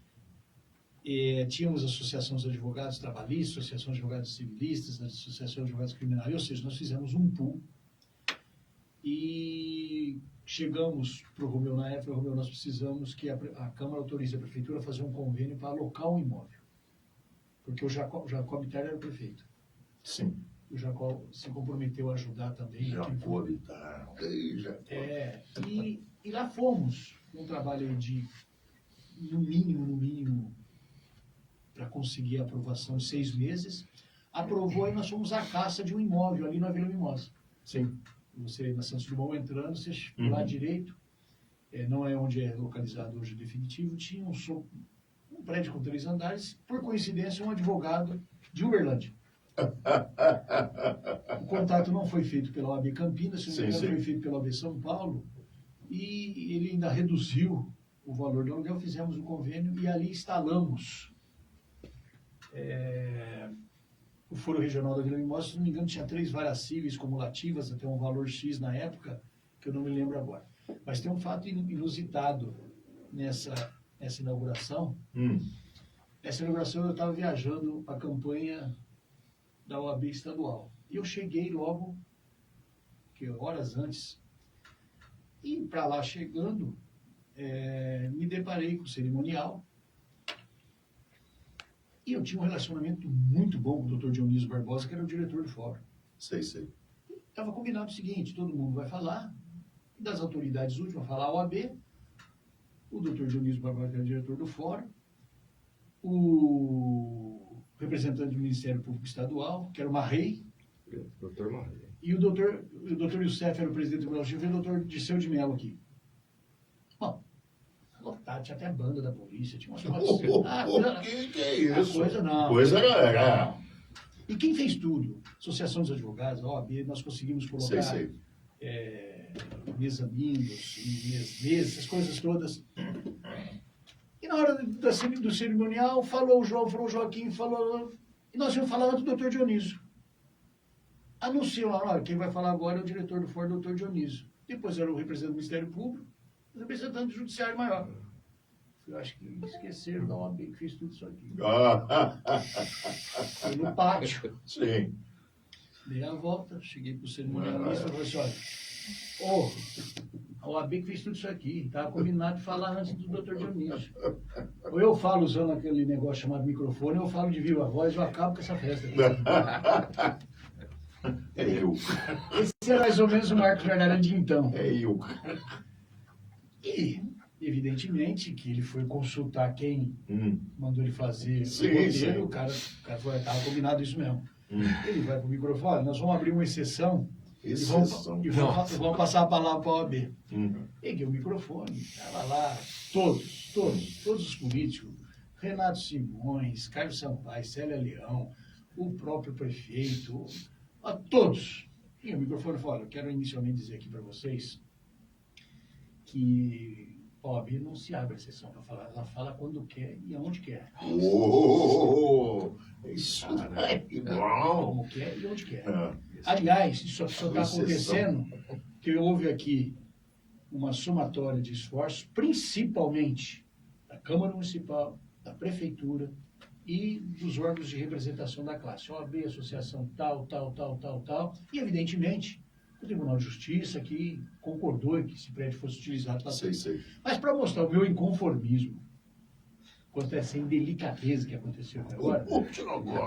C: Tínhamos associação dos advogados trabalhistas, associação de advogados civilistas, associação de advogados criminais, ou seja, nós fizemos um pool e chegamos para o Romeu na época. Romeu, nós precisamos que a Câmara autorize a Prefeitura a fazer um convênio para alocar um imóvel, porque o Jacob Bittar era o prefeito.
B: Sim.
C: O Jacob se comprometeu a ajudar também.
B: Jacob Bittar.
C: E lá fomos, um trabalho de, no mínimo, para conseguir a aprovação de 6 meses. Aprovou e nós fomos à caça de um imóvel ali na Vila Mimosa.
B: Sim.
C: Você na Santos Dumont entrando, você lá direito, não é onde é localizado hoje o definitivo, tinha um prédio com 3 andares, por coincidência um advogado de Uberlândia. O contato não foi feito pela OAB Campinas, se não me engano, foi feito pela OAB São Paulo, e ele ainda reduziu o valor do aluguel, fizemos um convênio e ali instalamos o Foro Regional da Vila Mimosa. Se não me engano, tinha 3 varas cíveis cumulativas, até um valor X na época, que eu não me lembro agora. Mas tem um fato inusitado nessa inauguração. Essa inauguração eu estava viajando para a campanha da OAB estadual. E eu cheguei logo, horas antes, e para lá chegando, me deparei com o cerimonial. E eu tinha um relacionamento muito bom com o Dr. Dionísio Barbosa, que era o diretor do fórum.
B: Sei.
C: Estava combinado o seguinte: todo mundo vai falar, das autoridades últimas, falar a OAB, o Dr. Dionísio Barbosa, que era o diretor do fórum, o representante do Ministério Público Estadual, que era o Marrei,
D: Doutor Marrei.
C: E o doutor Youssef era o presidente do Tribunal de Justiça, e o doutor Dirceu de Mello aqui. Bom, lotado, tinha até a banda da polícia, tinha umas coisas.
B: Que é isso?
C: Coisa não.
B: Coisa não.
C: E quem fez tudo? Associação dos Advogados, a OAB, nós conseguimos colocar mezaninos, mesas, essas coisas todas. E na hora do cerimonial, falou o Joaquim, e nós íamos falar antes do doutor Dionísio. Anunciou lá, quem vai falar agora é o diretor do fórum, doutor Dionísio. Depois era o representante do Ministério Público, o representante do Judiciário Maior. Eu acho que esqueceram da OAB que fez tudo isso aqui. Foi no pátio.
B: Sim.
C: Dei a volta, cheguei para o cerimonialista e falei assim: olha, a OAB que fez tudo isso aqui, estava combinado de falar antes do doutor Dionísio. Ou eu falo usando aquele negócio chamado microfone, ou eu falo de viva voz, eu acabo com essa festa aqui.
B: É eu.
C: Esse é mais ou menos o Marcos Bernardo de então.
B: É eu.
C: E, evidentemente, que ele foi consultar quem mandou ele fazer o roteiro. O cara falou: estava combinado isso mesmo. Ele vai para o microfone: nós vamos abrir uma exceção. E vamos passar a palavra para a OAB. Peguei o microfone, estava lá, todos os políticos, Renato Simões, Carlos Sampaio, Célia Leão, o próprio prefeito, a todos. E o microfone falou: eu quero inicialmente dizer aqui para vocês que a OAB não se abre a sessão para falar, ela fala quando quer e aonde quer.
B: Isso é igual.
C: Como quer e onde quer. Aliás, isso só está acontecendo que houve aqui uma somatória de esforços, principalmente da Câmara Municipal, da Prefeitura e dos órgãos de representação da classe, OAB, associação tal, e evidentemente o Tribunal de Justiça, que concordou que esse prédio fosse utilizado para tudo. Mas para mostrar o meu inconformismo quanto a essa indelicadeza que aconteceu até agora,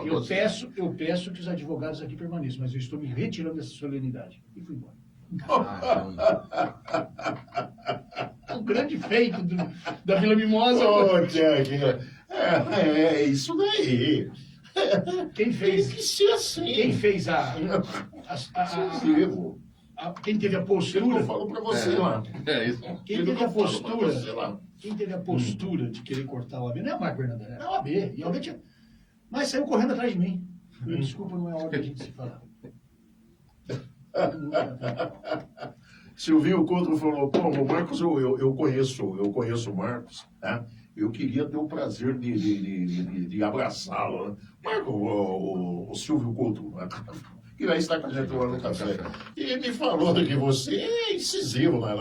C: eu peço que os advogados aqui permaneçam, mas eu estou me retirando dessa solenidade. E fui embora. O grande feito da Vila Mimosa.
B: É isso daí.
C: Quem fez?
B: Tem que ser assim.
C: Quem fez quem teve a postura?
B: Eu falo para você lá.
C: Quem teve a postura de querer cortar a OAB não é o Marco Bernardo, era a OAB. E a OAB tinha... Mas saiu correndo atrás de mim. Desculpa, não é a hora da gente se falar.
B: Silvio Couto falou: pô, o Marcos, eu conheço o Marcos, né? Eu queria ter o prazer de abraçá-lo, né? Marco, o Silvio Couto, né? que vai estar com a gente tomando café. E me falou que você é incisivo na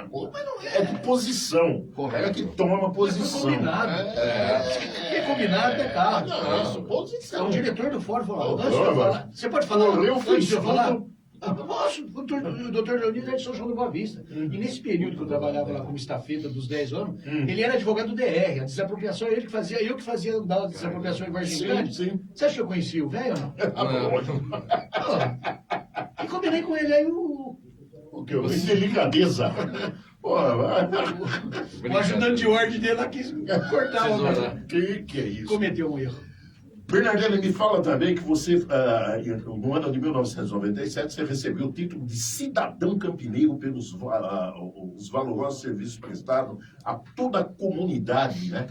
B: coisa, mas não é de posição. É que toma posição.
C: Foi combinado. É combinado, é carro.
B: Não, posição.
C: O diretor do fórum falou,
B: Não,
C: você pode falar?
B: eu fiz
C: antes de eu falar?
B: tudo.
C: Posso, o doutor Leonidas é de São João do Boa Vista. E nesse período que eu trabalhava lá como estafeta dos 10 anos, ele era advogado do DR. A desapropriação, ele que fazia, eu que fazia da desapropriação em Vargem Grande.
B: Sim.
C: Você acha que eu conhecia o velho ou não? E combinei com ele aí
B: O que? Delicadeza.
C: o ajudante de ordem dele lá quis cortar o
B: Que é isso?
C: cometeu um erro.
B: Bernardino, me fala também que você, no ano de 1997, você recebeu o título de cidadão campineiro pelos os valorosos serviços prestados a toda a comunidade, né,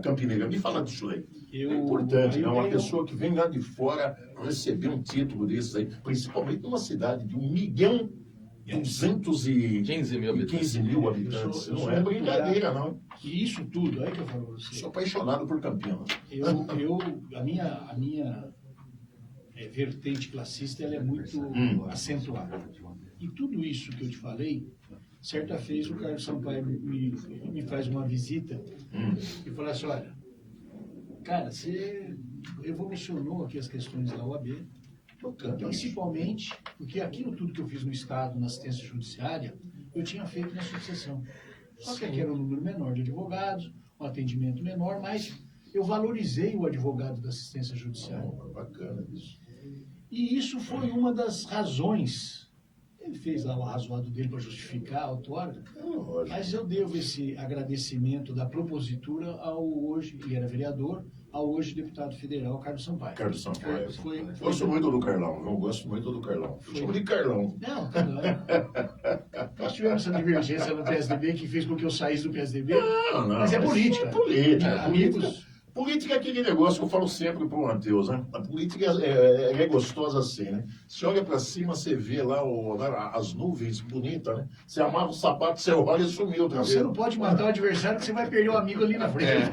B: campineira. Me fala disso aí. É importante, né? Uma pessoa que vem lá de fora receber um título desses aí, principalmente numa cidade de 1.215.000 mil habitantes. Não é brincadeira, não.
C: E isso tudo, aí que eu falo pra você.
B: Sou apaixonado por Campinas.
C: A minha vertente classista ela é muito acentuada. E tudo isso que eu te falei, certa vez o Carlos Sampaio me faz uma visita e falou assim, olha, cara, você evolucionou aqui as questões da OAB, principalmente porque aquilo tudo que eu fiz no Estado, na assistência judiciária, eu tinha feito na sucessão. Só que aqui era um número menor de advogados, um atendimento menor, mas eu valorizei o advogado da assistência judiciária.
B: Bacana isso.
C: E isso foi uma das razões. Ele fez lá o arrazoado dele para justificar a outorga, mas eu devo esse agradecimento da propositura ao hoje, ele era vereador, ao hoje deputado federal Carlos Sampaio.
B: Carlos Sampaio.
C: Gosto
B: muito do Carlão, eu gosto muito do Carlão. Chamo de Carlão.
C: Não, Carlão. Nós tivemos essa divergência no PSDB que fez com que eu saísse do PSDB.
B: Não,
C: mas é política.
B: É política.
C: Amigos.
B: Política é aquele negócio que eu falo sempre pro Matheus, né? A política é gostosa assim, né? Você olha pra cima, você vê lá as nuvens bonitas, né? Você amarra o sapato, você olha e sumiu.
C: Você não pode matar o adversário que você vai perder o amigo ali na frente.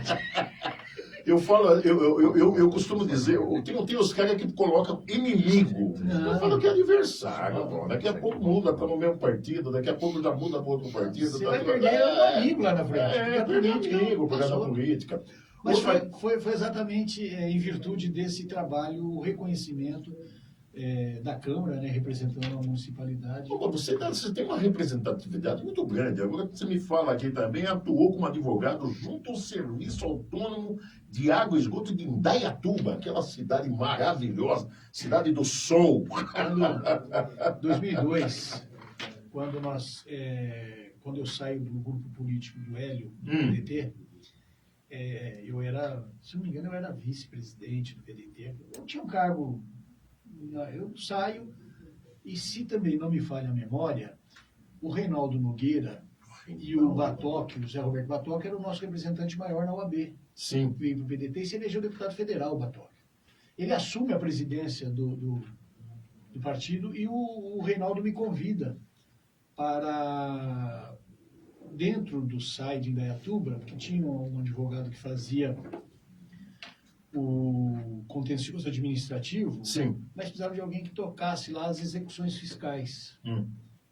B: Eu falo, eu costumo dizer, tem os caras que colocam inimigo. Eu falo que é adversário, pô. Daqui a pouco muda para o mesmo partido, daqui a pouco já muda para outro partido.
C: Você vai perder o amigo lá na frente.
B: Perder amigo por causa da política.
C: Mas foi exatamente em virtude desse trabalho, o reconhecimento da Câmara, né, representando a municipalidade.
B: Você tem uma representatividade muito grande. Agora você me fala aqui também, atuou como advogado junto ao Serviço Autônomo de Água e Esgoto de Indaiatuba, aquela cidade maravilhosa, cidade do sol.
C: Em 2002, quando eu saio do grupo político do Hélio, do PDT, eu era, se não me engano, eu era vice-presidente do PDT. Eu tinha um cargo, eu saio, e se também não me falha a memória, o Reinaldo Nogueira e o Batoque, o Zé Roberto Batoque, era o nosso representante maior na OAB.
B: Sim.
C: Veio para o PDT e se elegeu deputado federal, o Batoque. Ele assume a presidência do partido e o Reinaldo me convida para, dentro do SAI de Indaiatuba, que tinha um advogado que fazia o contencioso administrativo,
B: sim,
C: mas precisava de alguém que tocasse lá as execuções fiscais.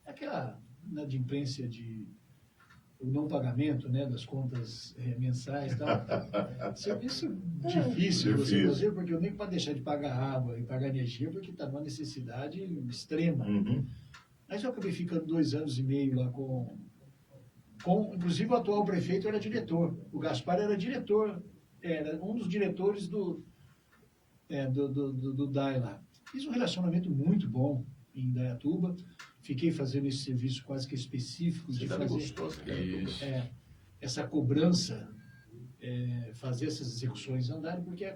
C: Aquela inadimplência o não pagamento, né, das contas mensais e tal. Serviço difícil você fazer, porque eu nem para deixar de pagar água e pagar energia, porque está numa necessidade extrema. Mas eu acabei ficando 2 anos e meio lá inclusive o atual prefeito era diretor. O Gaspar era diretor, era um dos diretores do DAI lá. Fiz um relacionamento muito bom em Indaiatuba. Fiquei fazendo esse serviço quase que específico de fazer essa cobrança, fazer essas execuções andarem, porque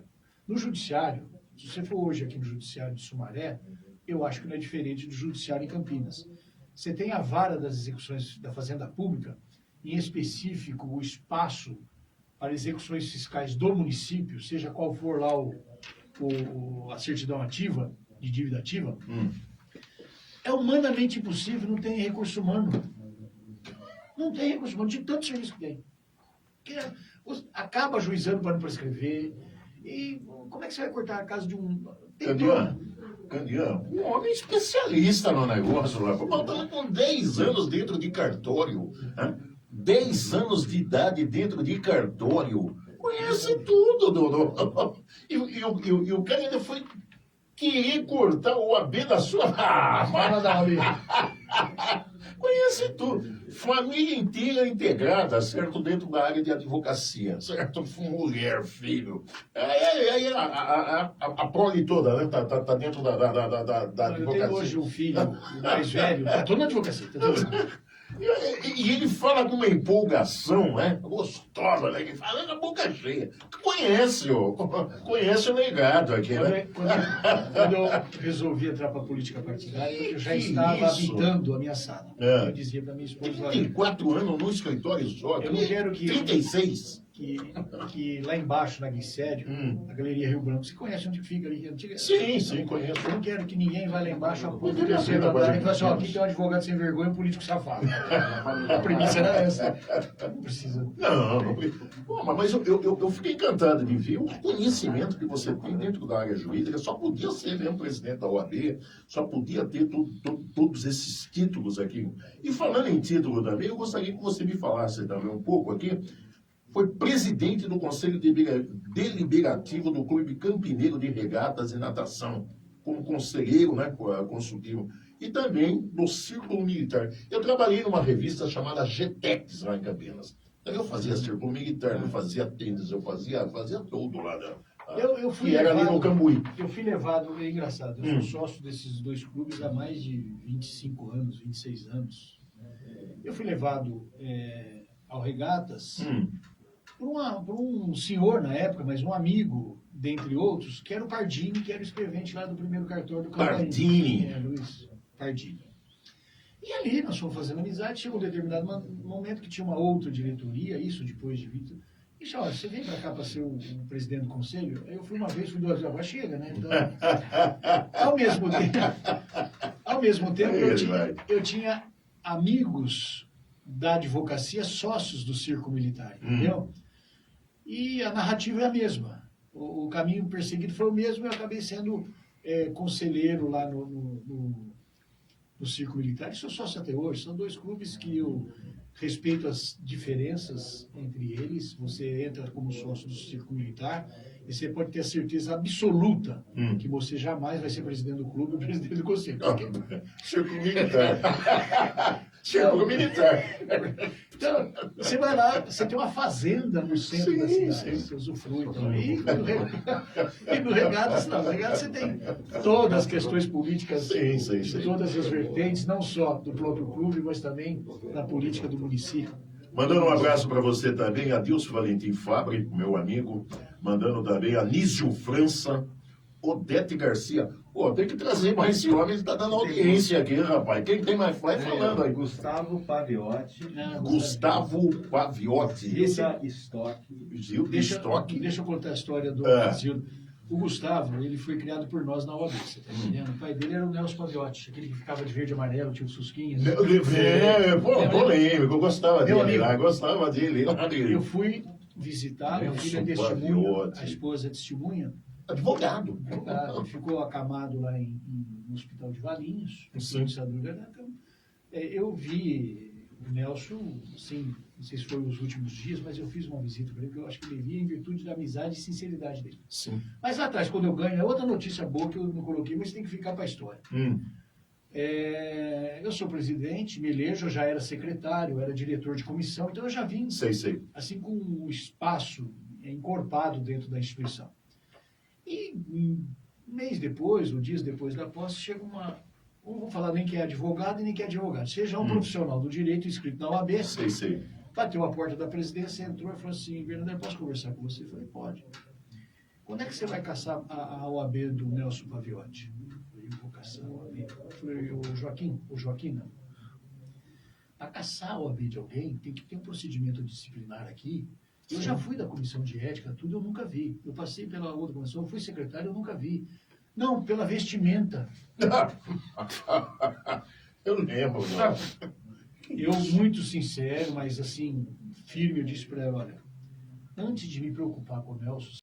C: no judiciário, se você for hoje aqui no judiciário de Sumaré, eu acho que não é diferente do judiciário em Campinas. Você tem a vara das execuções da Fazenda Pública, em específico o espaço para execuções fiscais do município, seja qual for lá a certidão ativa, de dívida ativa, é humanamente impossível, não tem recurso humano. Não tem recurso humano, de tanto serviço que tem. Acaba ajuizando para não prescrever. E como é que você vai cortar a casa de um...
B: Candiano, um homem especialista no negócio lá. Estamos com 10 anos dentro de cartório. Né? 10 anos de idade dentro de cartório. Conhece tudo, Dodô. E o cara ainda foi querer cortar o AB da sua...
C: Fala da OAB.
B: Conhece tudo. Família inteira integrada, certo? Dentro da área de advocacia, certo? Mulher, filho. Aí a prole toda, né? Tá dentro da
C: Eu
B: advocacia.
C: tenho hoje um filho, o mais velho, tá todo na advocacia. Tá todo...
B: E ele fala com uma empolgação, né? Gostosa, né? Ele fala na boca cheia. Conhece o legado aqui, né?
C: Quando eu resolvi entrar para a política partidária, eu já estava
B: isso?
C: habitando a minha sala.
B: É.
C: Eu dizia para minha esposa,
B: 34 anos no escritório só.
C: eu não quero que...
B: 36.
C: Que lá embaixo, na Glicério, na Galeria Rio Branco, você conhece onde fica ali? Antiga...
B: Sim, conheço.
C: Eu não quero que ninguém vá lá embaixo a ponto de terceiro andar e falar assim, ó, aqui tem um advogado sem vergonha e um político safado. A premissa era essa. Não precisa.
B: Não precisa. Mas eu fiquei encantado de ver o conhecimento que você tem dentro da área jurídica. Só podia ser mesmo presidente da OAB, só podia ter todos esses títulos aqui. E falando em título também, eu gostaria que você me falasse também um pouco aqui. Foi presidente do Conselho Deliberativo do Clube Campineiro de Regatas e Natação, como conselheiro, né, consultivo, e também do Círculo Militar. Eu trabalhei numa revista chamada GTEX lá em Campinas. Eu fazia Círculo Militar, eu fazia tênis, eu fazia tudo lá.
C: Eu fui
B: que era ali no Cambuí.
C: Eu fui levado, é engraçado, eu sou sócio desses dois clubes há mais de 25 anos, 26 anos. Eu fui levado ao Regatas... por um senhor na época, mas um amigo, dentre outros, que era o Pardini, que era o escrevente lá do primeiro cartório do Campanha.
B: Pardini.
C: Luiz Pardini. E ali nós fomos fazendo amizade, chegou um determinado momento que tinha uma outra diretoria, isso depois de Vitor, e disse, olha, você vem para cá para ser o presidente do conselho? Aí eu fui uma vez, fui duas vezes, agora chega, né? Então, ao mesmo tempo eu tinha amigos da advocacia, sócios do Círculo Militar, entendeu? E a narrativa é a mesma. O caminho perseguido foi o mesmo e eu acabei sendo conselheiro lá no Círculo Militar. E sou sócio até hoje. São dois clubes que eu respeito as diferenças entre eles. Você entra como sócio do Círculo Militar e você pode ter a certeza absoluta que você jamais vai ser presidente do clube ou presidente do conselho.
B: Círculo Militar. Círculo Militar.
C: Então, você vai lá, você tem uma fazenda no centro da cidade, você usufrui também. E no Regatas, não. No Regatas você tem todas as questões políticas de todas as vertentes, não só do próprio clube, mas também da política do município.
B: Mandando um abraço para você também, Adilson Valentim Fabre, meu amigo. Mandando também Anísio França, Odete Garcia. Pô, tem que trazer mais esse homem, ele está dando audiência aqui, rapaz. Quem tem mais vai falando aí?
E: Gustavo Paviotti.
B: Gustavo Paviotti.
E: Gilda Stock.
B: Gilda Stock.
C: Deixa eu contar a história do Gilda. O Gustavo, ele foi criado por nós na OAB, você tá entendendo? O pai dele era o Nelson Paviotti, aquele que ficava de verde e amarelo, tinha o Susquinhas.
B: Polêmico, eu gostava dele lá, gostava dele.
C: Eu fui visitar, meu filho é testemunha, a esposa é testemunha.
B: Advogado.
C: Ficou acamado lá no Hospital de Valinhos, no então, eu vi o Nelson, assim, não sei se foi os últimos dias, mas eu fiz uma visita para ele, porque eu acho que ele via em virtude da amizade e sinceridade dele.
B: Sim.
C: Mas lá atrás, quando eu ganho, é outra notícia boa que eu não coloquei, mas tem que ficar para a história. Eu sou presidente, me elejo, eu já era secretário, eu era diretor de comissão, então eu já vim assim com um espaço encorpado dentro da instituição. E um mês depois, ou dias depois da posse, chega não vou falar nem que é advogado e nem que é advogado, seja um profissional do direito inscrito na OAB, bateu a porta da presidência, entrou e falou assim, Bernardo, posso conversar com você? Eu falei, pode. Quando é que você vai caçar a OAB do Nelson Paviotti? Eu vou caçar a OAB. Eu falei, o Joaquim não. Para caçar a OAB de alguém, tem que ter um procedimento disciplinar aqui. Eu já fui da comissão de ética, tudo eu nunca vi. Eu passei pela outra comissão, eu fui secretário, eu nunca vi. Não, pela vestimenta.
B: Eu lembro.
C: Eu, muito sincero, mas assim, firme, eu disse para ela, olha, antes de me preocupar com o Nelson,